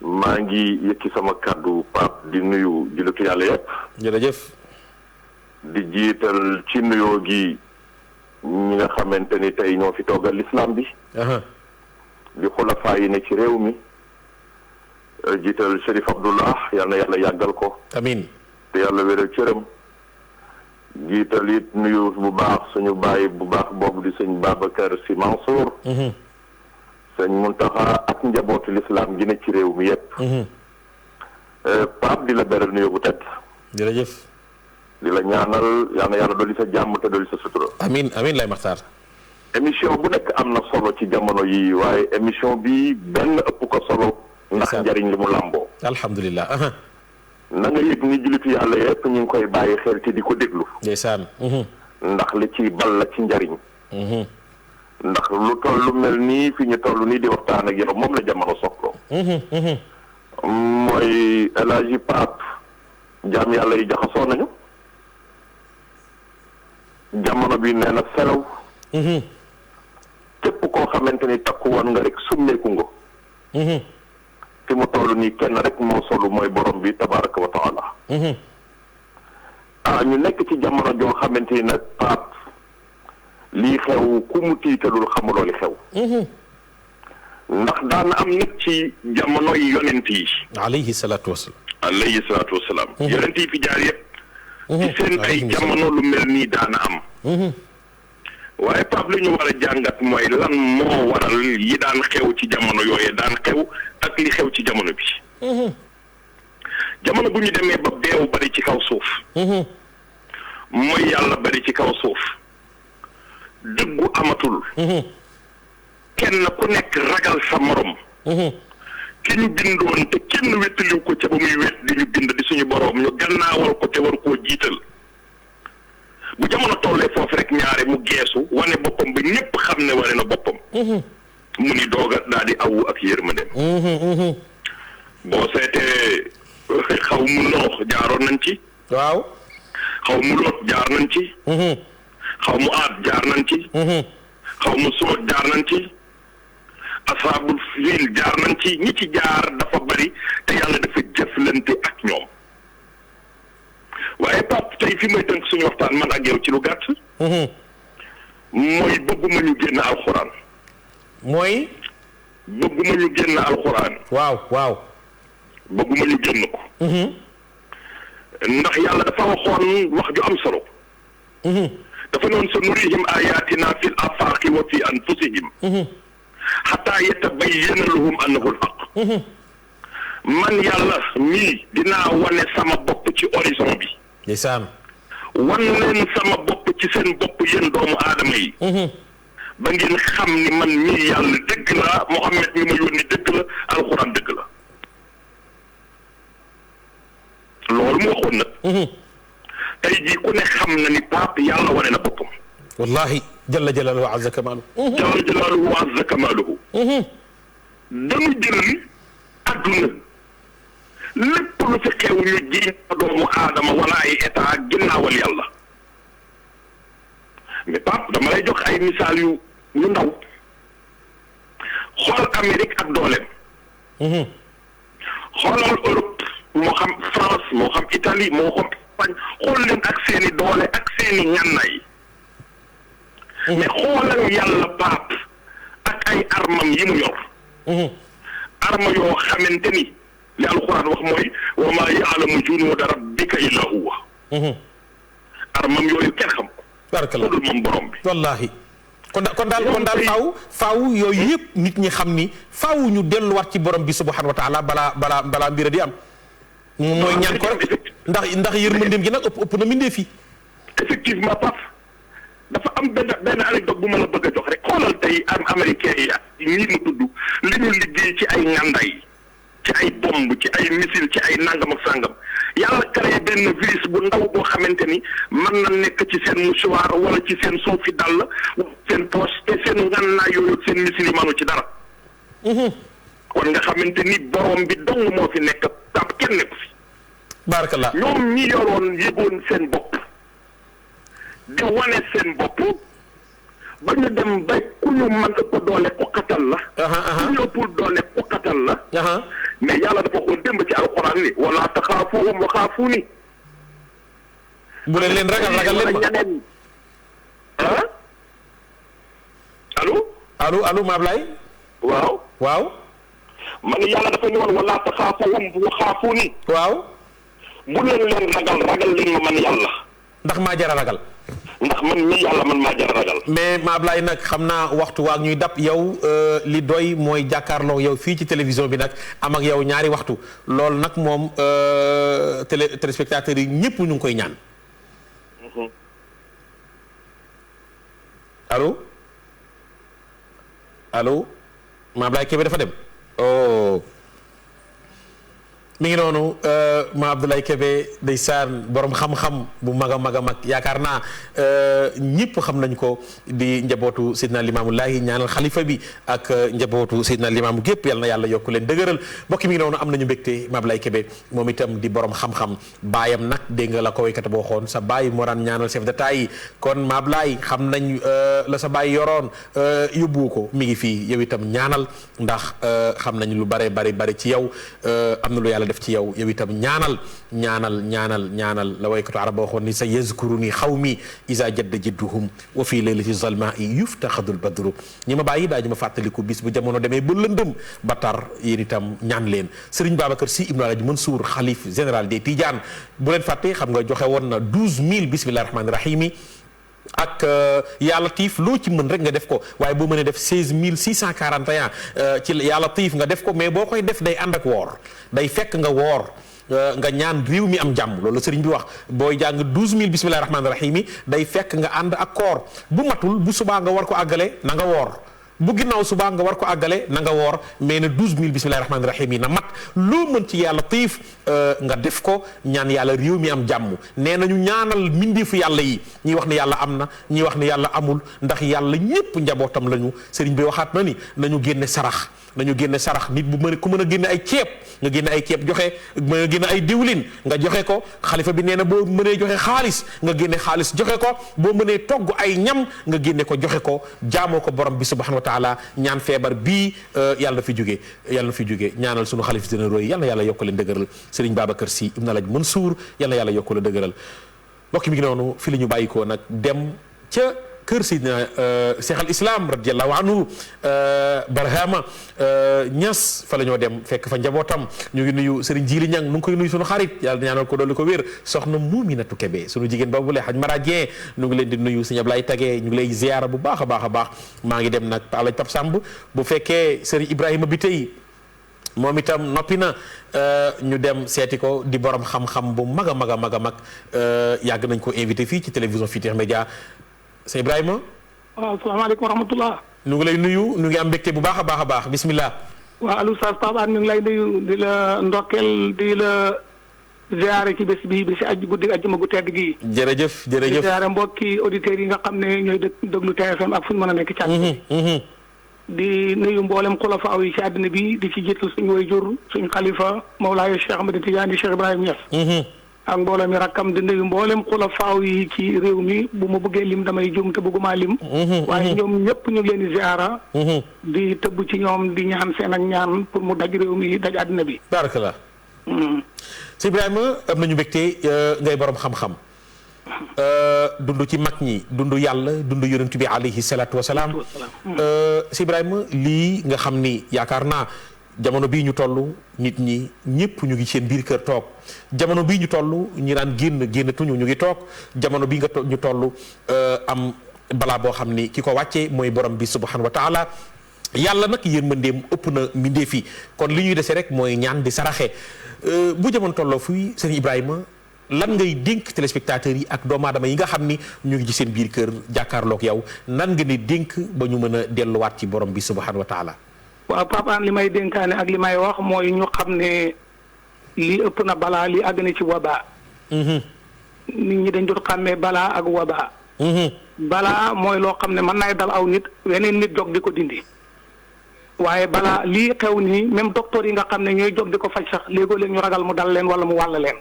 maa ngi yëkki sama kàddu Pape di nuyu jullitu yàlla yëpp. jërëjëf. di jiital ci nuyoo gi ñi nga xamante ni tey ñoo fi toogal l'islam bi. di xulafaa yi ne ci réew mi. jiital Chérif Abdoullah yal na yàlla yàggal ko. amiin. te yàlla wéral cëram. jiital it nuyu bu baax suñu baay bu baax boobu di sëñ Babacar Sy Mansour. sëñ Muntaxa ak njabootu l'islam gi ne ci réew mi yépp. Pape di la beral nuyu bu tedd. jërëjëf. di la ñaanal yal na yàlla dolli sa jàmm te dolli sa sutura. amiin amiin lay maxtaar. émission bu nekk am na solo ci jamono yi waaye émission bi benn ëpp ko solo. ndax njariñ li mu làmboo. alhamdulilah. na nga yëg ni jullitu yàlla yépp ñu ngi koy bàyyi xel te di ko déglu. ndeysaan. ndax li ci bal la ci njariñ. ndax lu toll lu mel nii fi ñu toll nii di waxtaan ak yow moom la jamono soxla. mooy El Hadji Pape jaam yàlla yi jaxasoo nañu. jamono bi nee na selaw. képp koo xamante ni takku woon nga rek summeeku nga. fi mu toll nii kenn rek moo solu mooy borom bi tabaraka wa taala. ñu nekk ci jamono joo xamante ni nag Pape lii xew ku mu tiitalul xamuloo li xew. ndax daan am nag ci jamono yi yonent yi. alayhi salaatu wasalaam. alayhi salaatu wasalaam. yonent yi fi jaar yëpp. ci seen ay jamono lu mel nii daana am. waaye Pape li ñu war a jàngat mooy lan moo waral yi daan xew ci jamono yooye daan xew ak li xew ci jamono bi. jamono bu ñu demee ba beew bari ci kaw suuf. mooy yàlla bari ci kaw suuf. dëggu amatul. kenn ku nekk ragal sa morom. ki ñu bindoon te kenn wettaliw ko ca ba muy wet di ñu bind di suñu boroom ñu gannaawal ko te war koo jiital. bu jamono tollee foofu rek ñaare mu geesu wane boppam ba ñépp xam ne wane na boppam. mu ni dooga daal di awu ak yërmande. boo seetee xaw mu noox jaaroon nañ ci. waaw. xaw mu loot jaar nañ ci. xaw mu aat jaar nañ ci. xaw mu soot jaar nañ ci. asaabul fiil jaar nañ ci ñi ci jaar dafa bari te yàlla dafa jëflante ak ñoom. waaye Pape tey fi may tënk suñu waxtaan man ak yow ci lu gàtt. mooy bëgguma ñu génn alxuraan. mooy. bëgguma ñu génn alxuraan. waaw waaw. bëgguma ñu génn ko. ndax yàlla dafa waxoon wax ju am solo. dafa noon sa nurihim ayatina fil afaqi wa fi anfusihim. xataa yatabayyana lahum annahu alhaq. man yàlla mii dinaa wane sama bopp ci horizon bi. ndeysaan. wan leen sama bopp ci seen bopp yéen doomu aadama yi. ba ngeen xam ni man mii yàlla dëgg la Muhammad mi ma yónni dëgg la alxuraan dëgg la. loolu mu waxoon nag. tey jii ku ne xam na ni Pape yàlla wane na boppam. wallahi jalla jalaaluhu wa azza kamaaluhu. jalla jalaaluhu wa azza kamaaluhu. dañu jël adduna lépp lu fi xew ñu jiiñ doomu aadama wala ay état ginnaawal yàlla. mais Pape dama lay jox ay misaal yu ndaw xool Amérique ak dooleem. xoolal Europe moo xam France moo xam Italie moo xam Espagne xool leen ak seeni doole ak seeni ngànnaay. mais xoolal yàlla Pape ak ay armam yi mu yor. arma yoo xamante ni li alxuraan wax mooy wa maa ya'lamu junuuda rabbika illaa huwa. armam yooyu kenn xam ko. barakallah dul moom borom bi. wallaahi kon daal faaw yooyu yëpp nit ñi xam ni faaw ñu delluwaat ci borom bi subhanahu wa taala balaa mbir di am. mooy ñaan ko rek ndax yërmandeem gi nag ëpp na mindee fii. effectivement Pape dafa am benn anecdote bu ma la bëgg a jox rek xoolal tey américain yi ak ñii mu tudd li ñu liggéey ci ay ngàndaay ci ay bomb ci ay missile ci ay nangam ak sangam yàlla créé benn virus bu ndaw boo xamante ni mën na nekk ci seen mouchoir wala ci seen suufi dàll seen poche te seen ngànnaay yooyu seen missile yi manu ci dara. kon nga xamante ni borom bi dong moo fi nekk Pape kenn nekku fi. barakallah ñoom ñi yoroon yëgoon seen bopp. di wane seen bopp ba ñu dem ba ku ñu mën ëpp doole uqatal la. ku ñu ëpp doole uqatal la. mais yàlla dafa xool démb ci alquran ni wala taxaafuhum wa xaafuuni. bu leen ragal leen ma ñeneen ah allo ma Ablaye. waaw. man yàlla dafa ñëwoon wala taxaafuhum wa xaafuuni. waaw. bu leen ragal leen ma man yàlla. ndax maa jara ragal. ndax man mii yàlla man maa jar ragal. mais ma Ablaye nag xam naa waxtu waa ñuy dab yow li doy mooy jàkkaarloo yow fii ci télévision bi nag am ak yow ñaari waxtu loolu nag moom téléspectateurs yi ñëpp ñu ngi koy ñaan. allo ma Ablaye Kébé dafa dem oh. mi ngi noonu ma Abdoulaye Kébé ndeysaan borom xam-xam bu mag a mag a mag yaakaar naa ñëpp xam nañ ko di njabootu Seydina Limaamu Laahi ñaanal xalifa bi ak njabootu Seydina Limaamu gépp yal na yàlla yokk leen dëgëral mbokki mi ngi noonu am nañu mbégte ma Abdoulaye Kébé moom itam di borom xam-xam baayam nag dégg nga la ko waykat boo xoon sa baay moo daan ñaanal chef d'état yi kon ma Abdoulaye xam nañ la sa baay yoroon yóbbu ko mi ngi fii yow itam ñaanal ndax xam nañ lu bare bari ci yow am na lu yàlla def ci yow itam ñaanal la waykatu arab waxoon ni sa yazkuruni xawmi isa jadda jidduhum wa fii laylati zalmaai yuftaxadul badru ñi ma bàyyi daa ñu ma fàttaliku bis bu jamono demee ba lëndëm ba tar yéen itam ñaan leen Serigne Babacar Sy Ibn Alhaji Mansour xalif général des Tidianes bu leen fàtte xam nga joxe woon na 12000 bismillahi rahmaani rahim yi ak yaa latif loo ci mën rek nga def ko waaye boo mënee def 16641 ci yaa latif nga def ko mais boo koy def day ànd ak woor day fekk nga woor nga ñaan réew mi am jàmm loolu sëriñ bi wax booy jàng 12000 bismillahi rahmaani rahim yi day fekk nga ànd ak koor bu matul bu subaa nga war ko àggale na nga woor bu ginnaaw subaa nga war ko àggale na nga woor mais ne 12000 bismillahi rahmaani rahim yi na mat loo mën ci yàlla tiif nga def ko ñaan yàlla réew mi am jàmm nee nañu ñaanal mbindeefu yàlla yi ñi wax ne yàlla am na ñi wax ne yàlla amul ndax yàlla ñépp njabootam lañu sëriñ bi waxaat na ni nañu génne sarax nit bu mën ku mën a génne ay ceeb nga génne ay ceeb joxe mën a génne ay diwlin nga joxe ko xalifa bi nee na boo mënee joxe xaalis nga génne xaalis joxe ko boo mënee togg ay ñam nga génne ko joxe ko jaamoo ko borom bi subhanahu wa taala ñaan feebar bii yàlla na fi jóge ñaanal sunu xalif généraux yi yal na yàlla yokk leen dëgëral Serigne Babacar Sy Ibn Alhaji Mansour yal na yàlla yokk leen dëgëral mbokk mi ngi noonu fi la ñu bàyyikoo nag dem ca kër Seydina Cheikh al Islam radiallahu anhu Barhama Niass fa la ñoo dem fekk fa njabootam ñu ngi nuyu Serigne Djili Niang nu ngi koy nuyu sunu xarit yàlla ñaanal ko dolli ko wér soxna Muminatu Kebe sunu jigéen boobu le Haj Mara Dieng ñu ngi leen di nuyu Serigne Ablaye Tagee ñu ngi lay ziyaara bu baax a baax maa ngi dem nag Alaj Pap Samb bu fekkee Serigne Ibrahima bi tey moom itam noppi na ñu dem seeti ko di borom xam-xam bu mag a mag yàgg nañ ko invité fii ci télévision Futurs Médias sëñ Ibrahima. waaw asalaamaaleykum wa rahmatullah. ñu ngi lay nuyu ñu ngi am mbégte bu baax a baax bismillah. waaw Aliou Oustaz Pape Hann ñu ngi lay nuyu di la ndokkeel di la ziare ci bés bi si guddi àjjuma gu tedd gi. jërëjëf di ziare mbokki auditeurs yi nga xam ne ñooy déglu TFM ak fu ñu mën a nekk ci àddina. di nuyu mboolem xulafaaw yi ci àddina bi di ci jiital suñu waajur suñu xalifa Mawlaaya Cheikh Ahmed Tidiane Cheikh Ibrahima Niass. ak mboolem mi rakkam di nuyu mboolem xulafaaw yi ci réew mi bu ma bëggee lim damay juum te bëgguma lim. waaye ñoom ñëpp ñu ngi leen di ziara. di tëbb ci ñoom di ñaan seen ak ñaan pour mu daj réew mi daj àddina bi. barakallah. si Ibrahima am nañu mbégte ngay borom xam-xam. dund ci mag ñi dund yàlla dund yonent bi alayhi salaatu wa salaam. si Ibrahima lii nga xam ni yaakaar naa jamono bii ñu toll nit ñi ñëpp ñu ngi seen biir kër toog jamono bii ñu toll ñi daan génnatuñu ñu ngi toog jamono bii ñu toll am balaa boo xam ni ki ko wàccee mooy borom bi subhanahu wa taala yàlla nag yërmandeem ëpp na mbindeef yi kon li ñuy dese rek mooy ñaan di saraxe bu jamono tolloo fii sëñ Ibrahima lan ngay dénk téléspectateurs yi ak doomu aadama yi nga xam ni ñu ngi ci seen biir kër jàkkaarloog yow nan nga ni dénk ba ñu mën a delluwaat ci borom bi subhanahu wa taala. waaw Pape Hann li may dénkaane ak li may wax mooy ñu xam ne lii ëpp na balaa lii àgg na ci wabaa. nit ñi dañ dul xàmmee balaa ak wabaa. balaa mooy loo xam ne mën naay dal aw nit weneen nit jog di ko dindi. waaye balaa lii xew nii même docteur yi nga xam ne ñooy jog di ko faj sax léegoo leen ñu ragal mu dal leen wala mu wàll leen.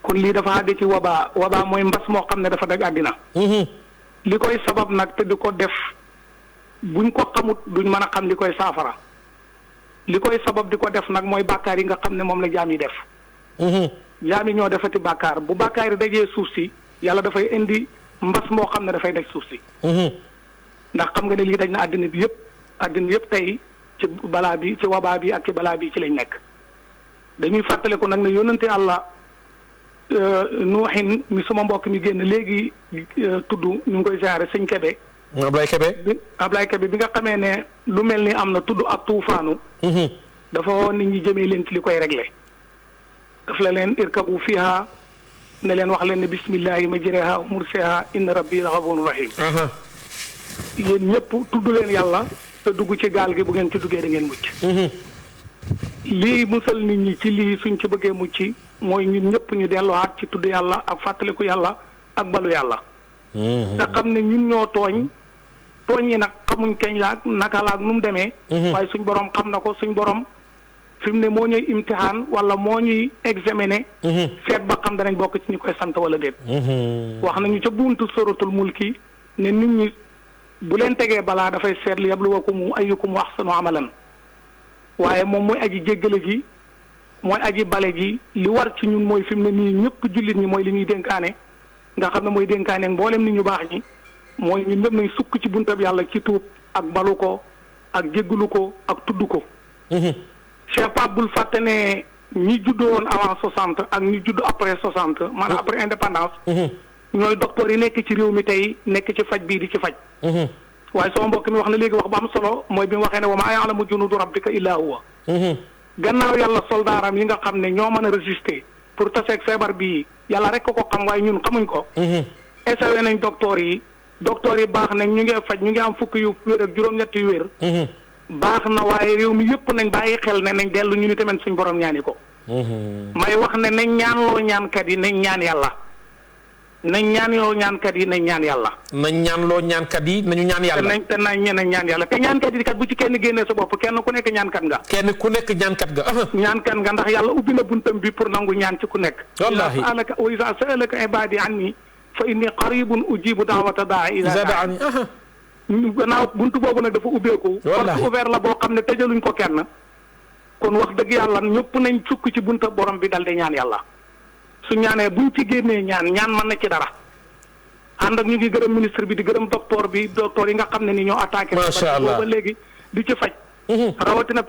kon lii dafa àgg ci wabaa mooy mbas moo xam ne dafa daj àddina. li koy sabab nag te di ko def. buñ ko xamut duñ mën a xam li koy saafara li koy sabab di ko def nag mooy bàkkaar yi nga xam ne moom la jaam yi def jaam yi ñoo defati bàkkaar bu bàkkaar yi dajee suuf si yàlla dafay indi mbas moo xam ne dafay daj suuf si ndax xam nga ne lii daj na àddina bi yëpp tey ci balaa bi ci wabaa bi ak ci balaa bi ci lañ nekk dañuy fàttaliku nag ne yónnante Yàlla Nuuhin mi suma mbokk mi génn léegi tudd ñu ngi koy siyaare sëñ Kebe Ablaye Kebe bi nga xamee ne lu mel ni am na tudd ak tuufaanu dafa woon nit ñi jëmee leen ci li koy réglé daf la leen irkabu fiha ne leen wax leen ne bismillahi majriha wa mursaha inna rabbi la ghafurun rahim yéen ñëpp tudd leen yàlla te dugg ci gaal gi bu ngeen ci duggee da ngeen mucc lii musal nit ñi ci lii suñ ci bëggee mucc mooy ñun ñëpp ñu delluwaat ci tudd yàlla ak fàttaliku yàlla ak balu yàlla te xam ne ñun ñoo tooñ yi nag xamuñ keñ la ak naka la ak nu mu demee waaye suñ borom xam na ko suñ borom fi mu ne moo ñuy imtihaan wala moo ñuy examiné seet ba xam danañ bokk ci ñu koy sant wala déet wax nañu ca buntu suratul mulki ne nit ñi bu leen tegee balaa dafay seet li yabluwakum ayyukum ahsanu amalan waaye moom mooy aji jéggale ji mooy aji bale ji li war ci ñun mooy fi mu ne nii ñëpp jullit ñi mooy li ñuy dénkaane nga xam ne mooy dénkaane mboolem nit ñu baax ñi mooy ñun ñëpp nañ sukk ci buntab yàlla ci tuub ak balu ko ak jéggalu ko ak tudd ko Cheikh Pape bul fàtte ne ñi juddoo woon avant 60 ak ñi judd après 60 maanaam après indépendance ñooy docteur yi nekk ci réew mi tey nekk ci faj bii di ci faj waaye sama mbokk mi wax na léegi wax bu am solo mooy bi mu waxee ne wa maa ya'lamu junuuda rabbika illaa huwa gannaaw yàlla soldaaram yi nga xam ne ñoo mën a résister pour taseeg feebar bii yàlla rek ko xam waaye ñun xamuñ ko essayé nañ docteur yi baax nañ ñu ngi faj ñu ngi am fukk yu wér ak juróom-ñett yu wér baax na waaye réew mi yëpp nañ bàyyi xel ne nañ dellu ñu ni tamit suñ borom ñaani ko may wax ne nañ ñaanloo ñaankat yi nañ ñaan yàlla nañ ñaanloo ñaankat yi nañ ñaan yàlla nañ ñaanloo ñaankat yi nañu ñaan yàlla te nañ ñaan yàlla te ñaankat yi kat bu ci kenn génnee sa bopp kenn ku nekk ñaankat nga ñaankat nga ndax yàlla ubbi na buntam bi pour nangu ñaan ci ku nekk wallaahi wa iza sa'alaka ibadi anni fa inni qaribun ujibu da'wata da'i iza da'ani gannaaw buntu boobu nag dafa ubbeeku porte ouvert la boo xam ne tëjaluñ ko kenn kon wax dëgg yàlla ñëpp nañ sukk ci bunta borom bi dal di ñaan yàlla su ñaanee buñ ci génnee ñaan mën na ci dara ànd ak ñu ngi gërëm ministre bi di gërëm docteur yi nga xam ne ni ñoo attaqué macha allah ba léegi di ci faj rawatina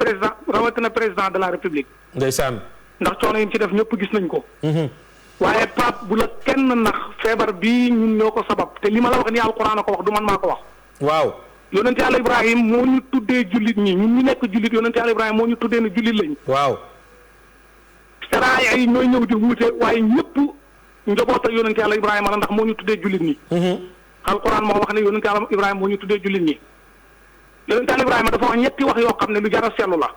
président de la république ndeysaan ndax coono yi ci def ñëpp gis nañ ko waaye Pape bu la kenn nax feebar bii ñun ñoo ko sabab te li ma la wax ni alquran a ko wax du man maa ko wax waaw yonente yàlla Ibrahima moo ñu tuddee jullit ñi ñun ñu nekk jullit yonente yàlla Ibrahima moo ñu tuddee ne jullit lañ waaw saraaya yi ñooy ñëw di wuute waaye ñëpp njaboot ak yonente yàlla Ibrahima la ndax moo ñu tuddee jullit ñi alquran moo wax ne yonente yàlla Ibrahima moo ñu tuddee jullit ñi yonente yàlla Ibrahima dafa wax ñetti wax yoo xam ne lu jar a seetlu la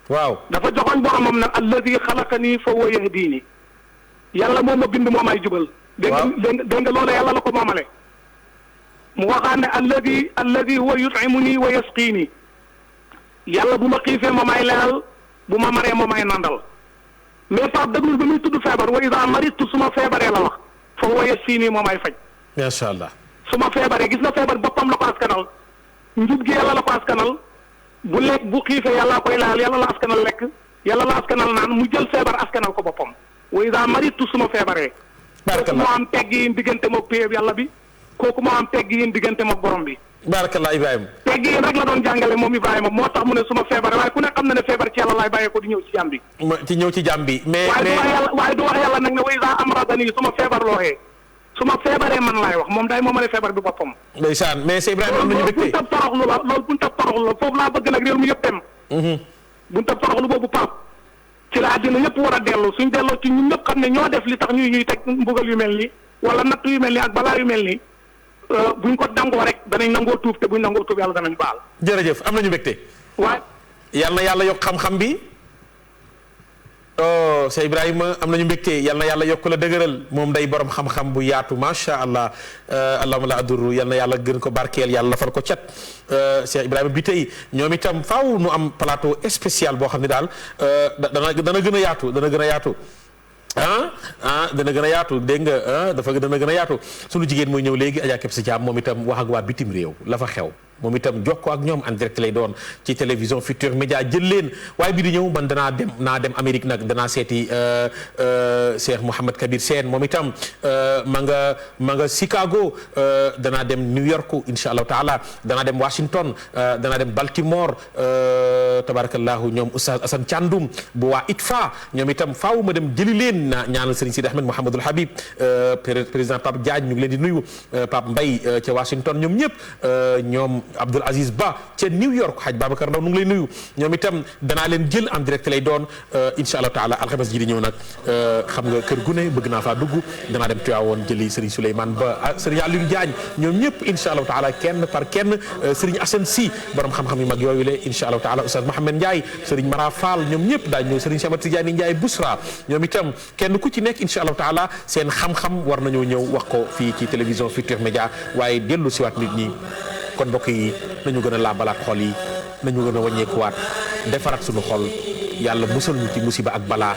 waaw dafa joxoñ boromam nag alladi xalaqani fa huwa yahdini yàlla moo ma bind moo may jubal dégg nga loola yàlla la ko moomale mu waxaan ne alladi huwa yut'imuni wa yasqini yàlla bu ma xiifee ma may leeral bu ma maree ma may nandal mais Pape déglul ba muy tudd feebar wa iza maritu su ma feebaree la wax fa huwa yashfini moo may faj macha allah su ma feebaree gis nga feebar boppam la ko askanal njub gi yàlla la ko askanal bu lekk bu xiifee yàlla koy laal yàlla la askanal lekk yàlla la askanal naan mu jël feebar askanal ko boppam wa iza maritu su ma feebaree kooku moo am tegg yi diggante mook péyeb yàlla bi kooku moo am tegg yi diggante mook borom bi barakallah Ibrahima. teggin rek la doon jàngale moom Ibrahima moo tax mu ne suma feebar waaye ku ne xam na ne feebar ci yàlla laay bàyyee ko di ñëw ci jàmm bi. ci ñëw ci jàmm bi mais waaye du wax yàlla nag ne way saa am radani suma feebar looxee suma feebaree man laay wax moom day moomale feebar bi boppam. ndeysaan mais c'est Ibrahima am nañu mbégte bunta toroxlu la loolu bunta toroxlu la foofu laa bëgg nag réew mi yëpp dem. bunta toroxlu boobu Pape ci la àddina yëpp war a dellu suñ delloo ci ñun ñëpp xam ne ñoo def li tax ñuy teg mbugal yu mel ni wala natt yu mel ni ak balaa yu mel ni buñ ko dangoo rek danañ nangoo tuub te buñ nangoo tuub yàlla danañ baal. jërëjëf am nañu mbégte. waaye. yal na yàlla yokk xam-xam bi. oh Cheikh Ibrahima am nañu mbégte yal na yàlla yokk la dëgëral moom day borom xam-xam bu yaatu macha allah allahumma la aduru yal na yàlla gën ko barkeel yàlla fal ko cat Cheikh Ibrahima bi tey ñoom itam faaw nu am plateau spécial boo xam ne daal dana gën a yaatu dana gën a yaatu. dana gën a yaatu dégg nga dana gën a yaatu sunu jigéen mooy ñëw léegi Adja Kebs Thiam moom itam wax ak waa bitim réew la fa xew moom itam jokkoo ak ñoom en direct lay doon ci télévision Futurs Médias jël leen waaye bii di ñëw man naa dem Amérique nag danaa seeti Cheikh Mouhamed Kabir Sène moom itam ma nga Chicago danaa dem New York insha allahu taala danaa dem Washington danaa dem Baltimore tabarakallahu ñoom Oustaz Assane Thiandoum bu waa ITFA ñoom itam faaw ma dem jëli leen ñaanal Serigne Sidi Ahmed Mouhamadul Habib président Pape Diagne ñu ngi leen di nuyu Pape Mbaye ca Washington ñoom ñëpp ñoom Abdoul Aziz Ba ca New York Hadj Babacar Ndaw nu ngi lay nuyu ñoom itam danaa leen jël en direct lay doon insha allah taala alxames ji di ñëw nag xam nga kër gu ne bëgg naa faa dugg danaa dem Tiwaawoon jëli Serigne Souleymane Ba Serigne Alioune Diagne ñoom ñëpp insha allah taala kenn par kenn Serigne Assane Sy borom xam-xam yu mag yooyu le insha allah taala Oustaz Mohamed Ndiaye Serigne Mara Fall ñoom ñëpp daañu ñëw Serigne Cheikh Tidiane Ndiaye Bousra ñoom itam kenn ku ci nekk insha allah taala seen xam-xam war nañoo ñëw wax ko fii ci télévision Futurs Médias waaye dellu siwaat nit ñi kon mbokk yi nañu gën a laabalaat xol yi nañu gën a wàññeekuwaat defaraat suñu xol yàlla musal ñu ci musiba ak balaa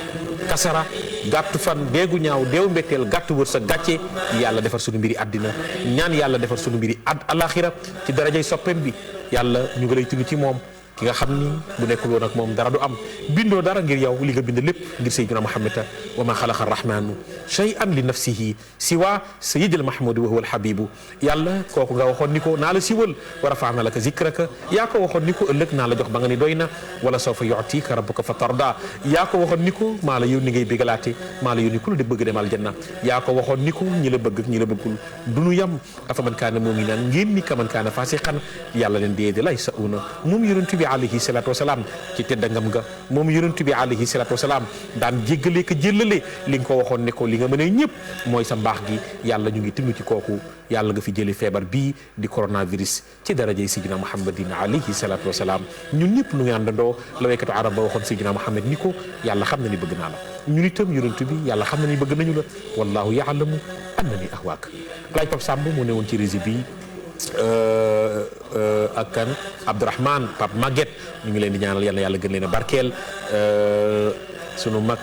kasara gàttu fan deegu ñaaw deewu mbetteel gàttu wër sa gàcce yàlla defar suñu mbiri àddina ñaan yàlla defar suñu mbiri alaxira ci darajay soppeem bi yàlla ñu ngi lay tudd ci moom ki nga xam ni bu nekkul woon ak moom dara du am bindoo dara ngir yow li nga bind lépp ngir sayyidina Muhammad wa ma xalaqa arrahmanu shay'an li nafsihi siwa sayyidil mahmudi wa huwa alhabibu yàlla kooku nga waxoon ni ko naa la siwal wa rafa'na laka zikraka yaa ko waxoon ni ko ëllëg naa la jox ba nga ni doy na wala sawfa yu'tika rabbuka fa tarda yaa ko waxoon ni ko maa la yónni ngay bégalaate maa la yónni ku la di bëgg demal janna yaa ko waxoon ni ko ñi la bëgg ak ñi la bëggul du nu yam afa man kaana mu'minan ngeen ni ka man kaana fasiqan yàlla leen déedéet lay sa una moom yonent bi alayhi salatu wasalaam ci teddangam nga moom yonent bi alayhi salatu wasalaam daan jéggale ko jëllale li nga ko waxoon ne ko li nga mën a ñëpp mooy sa mbaax gi yàlla ñu ngi tinu ci kooku yàlla nga fi jële feebar bii di coronavirus ci darajey sidina muhammadin alayhi salatu wasalaam ñun ñëpp nu ngi àndandoo la waykatu arab ba waxoon sidina muhammad ni ko yàlla xam na ni bëgg naa la ñun itam yonent bi yàlla xam na ni bëgg nañu la wallahu yaalamu annani ahwaak laaj Pape Samb mu ne woon ci rési bi ak kan Abdourahmane Pape Maguette ñu ngi leen di ñaanal yàlla yàlla gën leen a barkeel sunu mag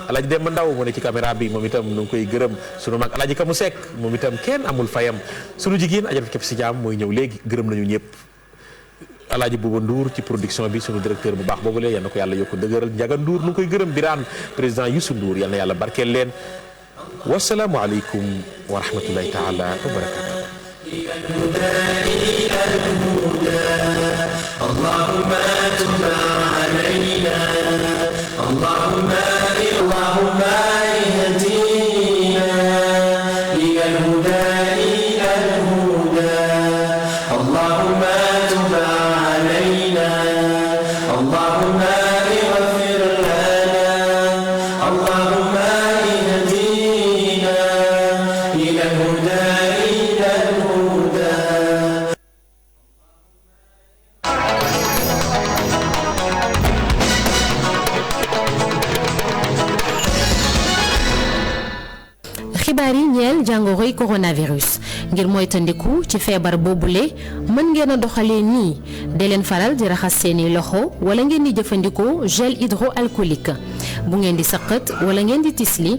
Alaaji Demba Ndaw mu ne ci caméra bi moom itam nu ngi koy gërëm sunu mag Alaaji Kamu Seck moom itam kenn amul fayam sunu jigéen Adjaratou Kebs Thiam mooy ñëw léegi gërëm nañu ñëpp Alaaji Bouba Ndour ci production bi sunu directeur bu baax boobule yal na ko yàlla yokk dëgëral Njaga Ndour nu ngi koy gërëm Birane président Youssou Ndour yal na yàlla barkeel leen wasalaamu aleykum wa rahmatullahi taala wa barakatuh اللهم تب علينا اللهم اهدنا إلى الهدى إلى الهدى اللهم تب علينا اللهم اغفر لنا اللهم اهدنا إلى الهدى إلى الهدى xibaar yi ñeel jàngoroy coronavirus ngir moytandiku ci feebar boobule mën ngeen a doxalee nii de leen faral di raxas seeni loxo wala ngeen di jëfandikoo gel hydroalcoolique bu ngeen di sëqat wala ngeen di tisli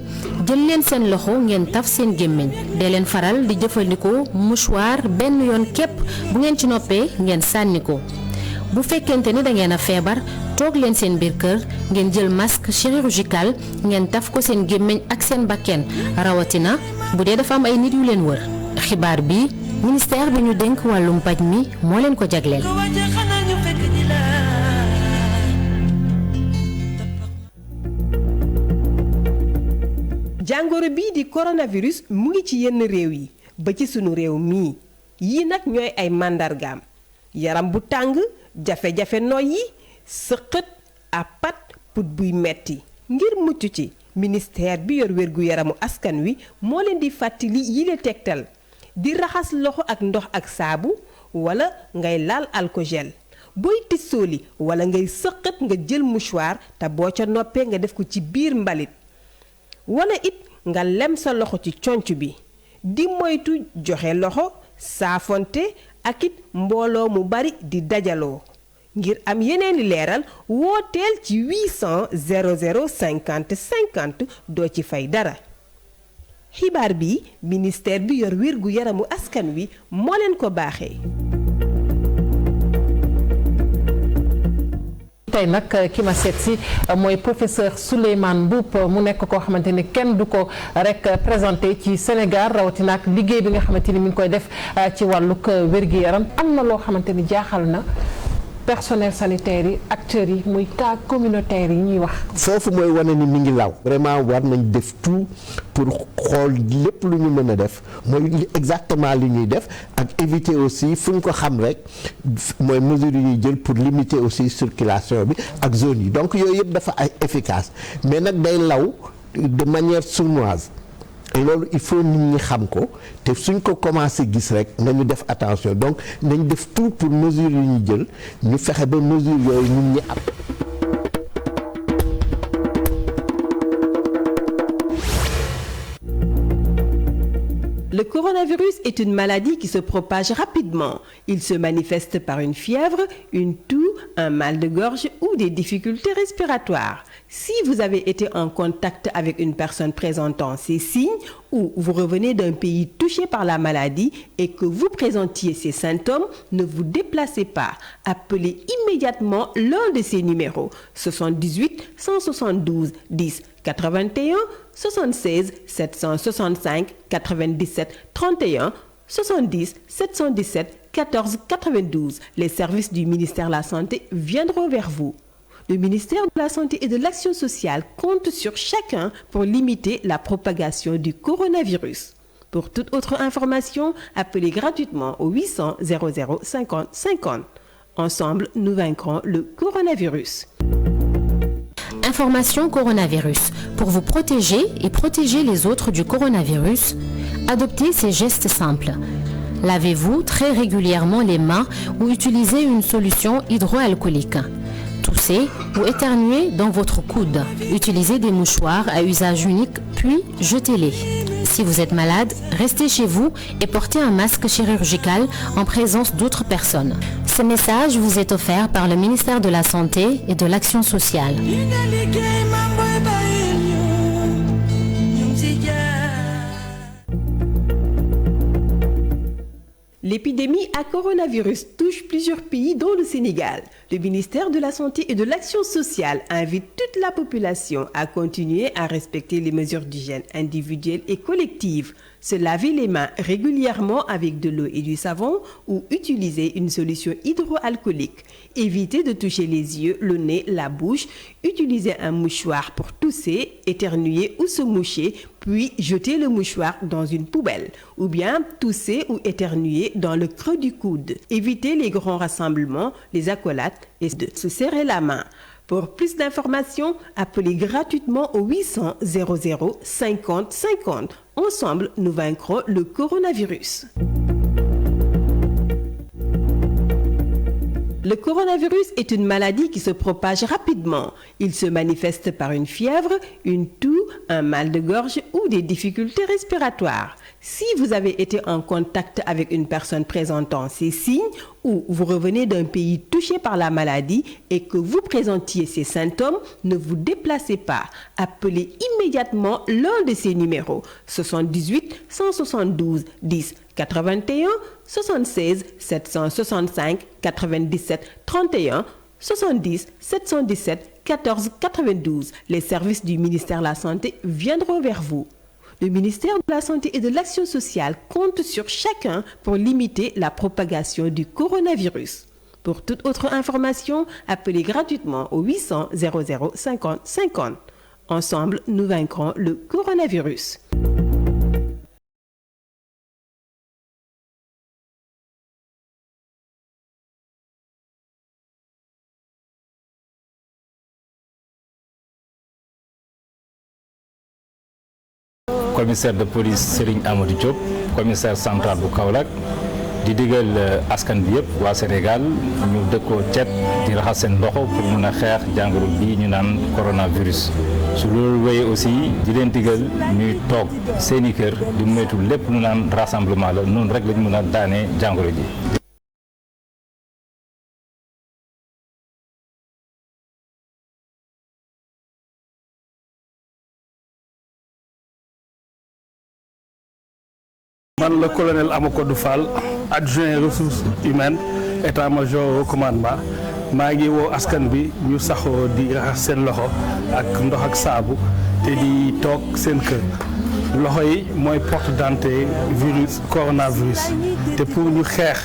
jël leen seen loxo ngeen taf seen gémmiñ de leen faral di jëfandikoo mouchoir benn yoon képp bu ngeen ci noppee ngeen sànni ko bu fekkente ni da ngeen a feebar toog leen seen biir kër ngeen jël masque chirurgical ngeen taf ko seen gémmiñ ak seen bakken rawatina bu dee dafa am ay nit yu leen wër xibaar bi ministère bi ñu dénk wàllum paj mi moo leen ko jagleel. jàngoro bii di coronavirus mu ngi ci yenn réew yi ba ci sunu réew mii yii nag ñooy ay màndargaam yaram bu tàng jafe-jafe noyyi sëqët apat put buy metti ngir mucc ci ministère bi yor wérgu yaramu askan wi moo leen di fàttali yile tegtal di raxas loxo ak ndox ak saabu wala ngay laal alkogel booy tissooli wala ngay sëqët nga jël mouchoir te boo ca noppee nga def ko ci biir mbalit wala it nga lem sa loxo ci conc bi di moytu joxe loxo saafonte ak it mbooloo mu bari di dajaloo ngir am yeneeni leeral wooteel ci 800 00 50 50 doo ci fay dara xibaar bi ministère bi yor wérgu yaramu askan wi moo leen ko baaxee. tey nag ki ma seet si mooy professeur Souleymane Mboup mu nekk koo xamante ni kenn du ko rek présenté ci Sénégal rawatina ak liggéey bi nga xamante ni mi ngi koy def ci wàllug wér-gi-yaram am na loo xamante ni jaaxal na personnel sanitaire yi acteurs yi muy cas communautaire yi ñuy wax. foofu mooy wane ni mi ngi law vraiment war nañ def tout pour xool lépp lu ñu mën a def mooy exactement li ñuy def ak éviter aussi fu ñu ko xam rek mooy mesures yi ñuy jël pour limiter aussi circulation bi ak zone yi donc yooyu yëpp dafa ay efficace mais nag day law de manière sournoise. loolu il faut nit ñi xam ko te suñ ko commencé gis rek nañu def attention donc nañ def tout pour mesure yi ñu jël ñu fexe ba mesure yooyu nit ñi am. Le coronavirus est une maladie qui se propage rapidement. Il se manifeste par une fièvre, une toux, un mal de gorge ou des difficultés respiratoires. Si vous avez été en contact avec une personne présentant ces signes ou vous revenez d'un pays touché par la maladie et que vous présentiez ces symptômes, ne vous déplacez pas. Appelez immédiatement l'un de ces numéros 78 172 10 81 76 765 97 31 70 717 14 92. Les services du ministère de la Santé viendront vers vous. Le ministère de la Santé et de l'Action sociale compte sur chacun pour limiter la propagation du coronavirus. Pour toute autre information, appelez gratuitement au 800 00 50 50. Ensemble, nous vaincrons le coronavirus. Information coronavirus. Pour vous protéger et protéger les autres du coronavirus, adoptez ces gestes simples. Lavez-vous très régulièrement les mains ou utilisez une solution hydroalcoolique. Toussez ou éternuez dans votre coude. Utilisez des mouchoirs à usage unique, puis jetez-les. Si vous êtes malade, restez chez vous et portez un masque chirurgical en présence d'autres personnes. Ce message vous est offert par le ministère de la Santé et de l'Action sociale. L'épidémie à coronavirus touche plusieurs pays dont le Sénégal. Le ministère de la Santé et de l'Action sociale invite toute la population à continuer à respecter les mesures d'hygiène individuelles et collectives, se laver les mains régulièrement avec de l'eau et du savon ou utiliser une solution hydroalcoolique. Évitez de toucher les yeux, le nez, la bouche. Utilisez un mouchoir pour tousser, éternuer ou se moucher, puis jetez le mouchoir dans une poubelle. Ou bien tousser ou éternuer dans le creux du coude. Évitez les grands rassemblements, les accolades et de se serrer la main. Pour plus d'informations, appelez gratuitement au 800 00 50 50. Ensemble, nous vaincrons le coronavirus. Le coronavirus est une maladie qui se propage rapidement. Il se manifeste par une fièvre, une toux, un mal de gorge ou des difficultés respiratoires. Si vous avez été en contact avec une personne présentant ces signes ou vous revenez d'un pays touché par la maladie et que vous présentiez ces symptômes, ne vous déplacez pas. Appelez immédiatement l'un de ces numéros 78 172 10 81 76 765 97 31 70 717 14 92. Les services du ministère de la Santé viendront vers vous. Le ministère de la Santé et de l'Action sociale compte sur chacun pour limiter la propagation du coronavirus. Pour toute autre information, appelez gratuitement au 800 00 50 50. Ensemble, nous vaincrons le coronavirus. Commissaire de police Serigne Amadou Diop, commissaire central bu Kaolack di digal askan bi yëpp waa Sénégal ñu dëkkoo cet di raxas seen loxo pour mun a xeex jàngoro bii ñu naan coronavirus. su loolu wéyee aussi di leen digal ñuy toog seeni kër di moytu lépp lu naan rassemblement la noonu rek lañ mun a daanee jàngoro ji. Man le colonel Amakodou Fall adjoint ressources humaines état-major au commandement maa ngi woo askan bi ñu saxoo di raxas seen loxo ak ndox ak saabu te di toog seen kër loxo yi mooy porte d'entrée virus coronavirus te pour ñu xeex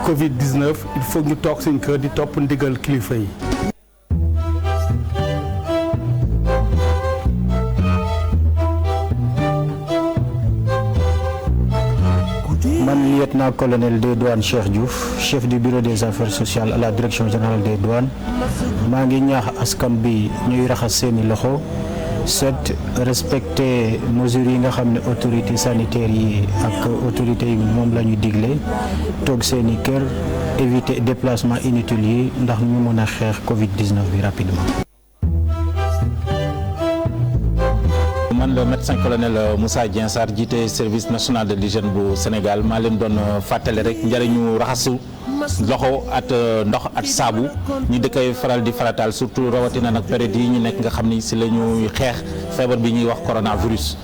Covid-19 il faut ñu toog seen kër di topp ndigal kilifa yi. Man lieutenant-colonel des douanes Cheikh Diouf chef du bureau des affaires sociales à la direction générale des douanes maa ngi ñaax askan bi ñuy raxas seeni loxo set respecter mesures yi nga xam ne autorités sanitaires yi ak autorités yi moom la ñu digle toog seeni kër éviter déplacement inutile yi ndax ñu mën a xeex Covid-19 bi rapidement. Man le médecin colonel Moussa Dieng Sarr jiite service national de l'hygiène bu Sénégal maa leen doon fàttali rek njëriñu raxasu loxo at ndox at saabu ñi da koy faral di farataal surtout rawatina nag période yi ñu nekk nga xam ni si la ñuy xeex feebar bi ñuy wax coronavirus.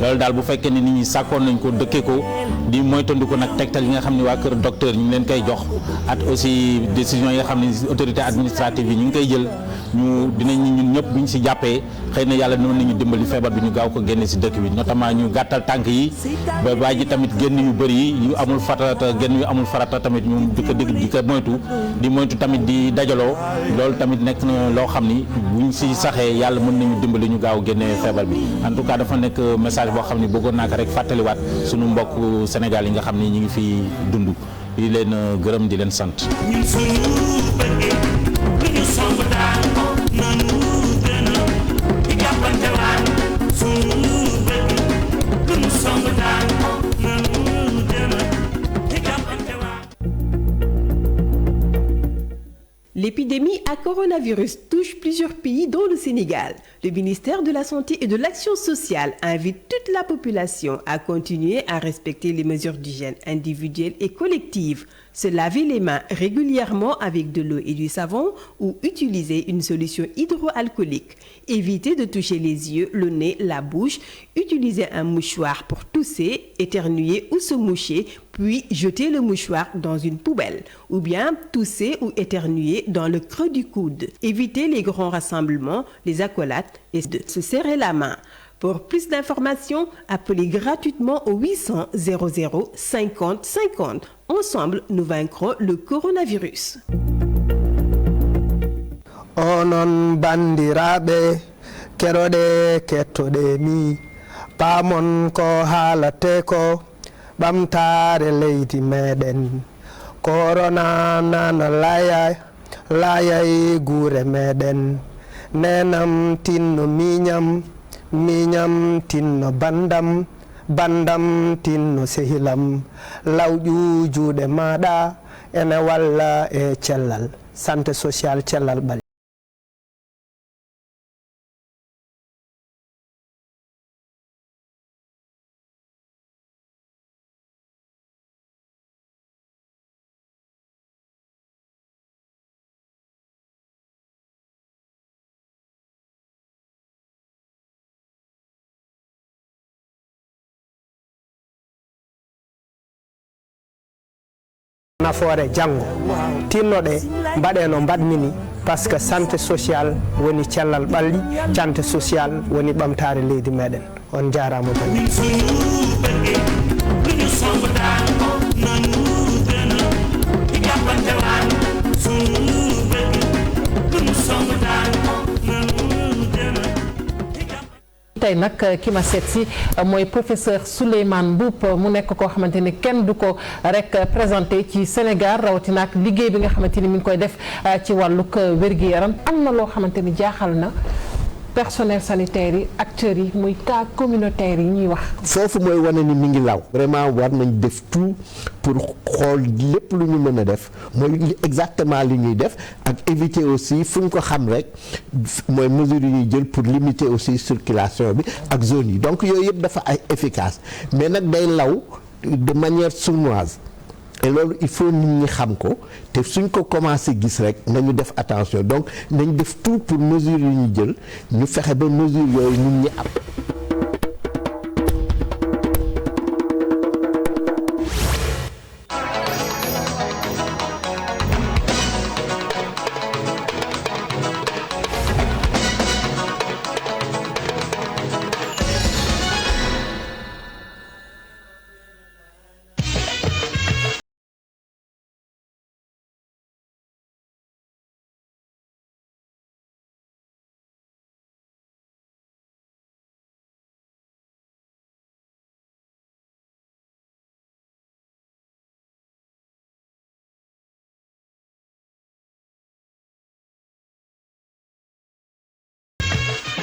loolu daal bu fekkee ne nit ñi sàkkoon nañ ko dëkkee ko di moytandiku nag tegtal yi nga xam ne waa kër docteur ñu ngi leen koy jox at aussi décision yi nga xam ne autorité administrative yi ñu ngi koy jël ñu dinañ ñun ñëpp bu ñu si jàppee xëy na yàlla noonu nañu dimbali feebar bi ñu gaaw ko génne si dëkk bi notamment ñu gàttal tànk yi ba bàyyi ji tamit génn yu bëri yi yu amul farata génn yu amul farata tamit ñu di ko moytu tamit di dajaloo loolu tamit nekk na loo xam ni buñ si saxee yàlla mën nañu dimbali ñu gaaw génne feebar bi en tout cas dafa nekk message boo xam ni bëggoon naa ko rek fàttaliwaat sunu mbokk Sénégal yi nga xam ni ñu ngi fi dund di leen gërëm di leen sant. L'épidémie à coronavirus touche plusieurs pays dont le Sénégal. Le ministère de la Santé et de l'Action sociale invite toute la population à continuer à respecter les mesures d'hygiène individuelles et collectives, se laver les mains régulièrement avec de l'eau et du savon ou utiliser une solution hydroalcoolique. Éviter de toucher les yeux, le nez, la bouche, utiliser un mouchoir pour tousser, éternuer ou se moucher, puis jeter le mouchoir dans une poubelle, ou bien tousser ou éternuer dans le creux du coude. Éviter les grands rassemblements, les accolades et de se serrer la main. Pour plus d'informations, appelez gratuitement au 800 00 50 50. Ensemble, nous vaincrons le coronavirus. Onon bandiraɓe keroɗe kettoɗe mi paamon ko haalate ko ɓamtare leydi meɗen korona nana layay guure meɗen nenam tinno miñam tinno bandam tinno sehilam lawƴu juuɗe maɗa ene walla e cellal santé social cellal ɓali. nafoore janngo tinnoɗe mbaɗe no mbaɗmini par ce que santé social woni cellal ɓalli santé social woni ɓamtare leydi meɗen on jaarama tan tey nag ki ma seet si mooy professeur Souleymane Mboup mu nekk koo xamante ni kenn du ko rek présenté ci Sénégal rawatina ak liggéey bi nga xamante ni mi ngi koy def ci wàllug wér-gi-yaram am na loo xamante ni jaaxal na personnel sanitaire yi acteurs yi muy cas communautaire yi ñuy wax. foofu mooy wane ni mi ngi law vraiment war nañ def tout pour xool lépp lu ñu mën a def mooy exactement li ñuy def ak éviter aussi fu ñu ko xam rek mooy mesures yi ñuy jël pour limiter aussi circulation bi ak zone yi donc yooyu yëpp dafa ay efficace mais nag day law de manière sournoise. et loolu il faut nit ñi xam ko te suñ ko commencé gis rek nañu def attention donc nañ def tout pour mesure yi ñu jël ñu fexe ba mesure yooyu nit ñi am.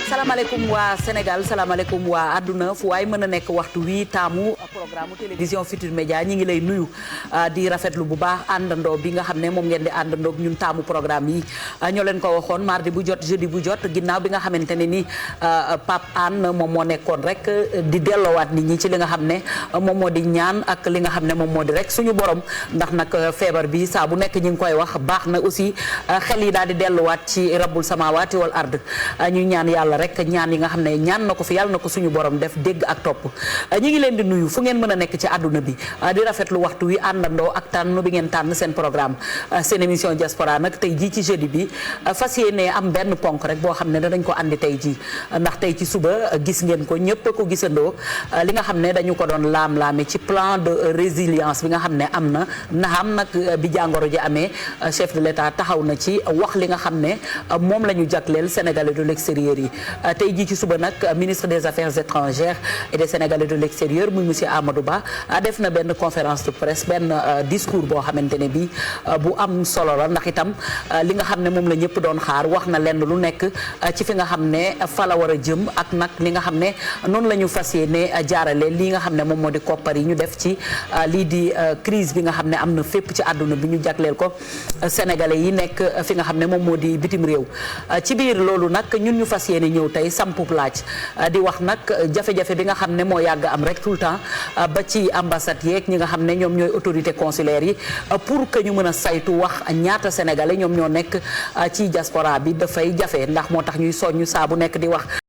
salaamaaleykum waa Sénégal salaamaaleykum waa àdduna fu waay mën a nekk waxtu wi taamu programme télévision Futurs Médias ñi ngi lay nuyu di rafetlu bu baax àndandoo bi nga xam ne moom ngeen di àndandoo ñun taamu programme yi ñoo leen ko waxoon mardi bu jot jeudi bu jot ginnaaw bi nga xamante ne ni Pape Anne moom moo nekkoon rek di delloowaat nit ñi ci li nga xam ne moom moo di ñaan ak li nga xam ne moom moo di rek suñu borom ndax nag feebar bi saa bu nekk ñi ngi koy wax baax na aussi xel yi daal di delluwaat ci rabbul samawaati wal ard ñu ñaan yàlla rek ñaan yi nga xam ne ñaan na ko fi yàlla na ko suñu borom def dégg ak topp ñi ngi leen di nuyu fu ngeen mën a nekk ci àdduna bi di rafetlu waxtu wi àndandoo ak tànn bi ngeen tànn seen programme seen émission diaspora nag tey jii ci jeudi bi fas yéene am benn ponk rek boo xam ne danañ ko andi tey jii ndax tey ci suba gis ngeen ko ñëpp ko gisandoo li nga xam ne dañu ko doon laam-laame ci plan de résilience bi nga xam ne am na naam nag bi jàngoro ji amee chef de l'État taxaw na ci wax li nga xam ne moom la ñu jagleel Sénégalais de l'extérieur yi tey jii ci suba nag ministre des affaires étrangères et des Sénégalais de l'extérieur muy monsieur Amadou Ba def na benn conférence de presse benn discours boo xamante ne bi bu am solo la ndax itam li nga xam ne moom la ñëpp doon xaar wax na lenn lu nekk ci fi nga xam ne fa la war a jëm ak nag li nga xam ne noonu la ñu fas yéene jaarale lii nga xam ne moom moo di koppar yi ñu def ci lii di crise bi nga xam ne am na fépp ci àdduna bi ñu jagleel ko Sénégalais yi nekk fi nga xam ne moom moo di bitim réew ci biir loolu nag ñun ñu fas yéene ñëw tey sampub laaj di wax nag jafe-jafe bi nga xam ne moo yàgg am rek tout le temps ba ci ambassade yeeg ñi nga xam ne ñoom ñooy autorité consulaire yi pour que ñu mën a saytu wax ñaata sénégalais ñoom ñoo nekk ci diaspora bi dafay jafe ndax moo tax ñuy soññu saa bu nekk di wax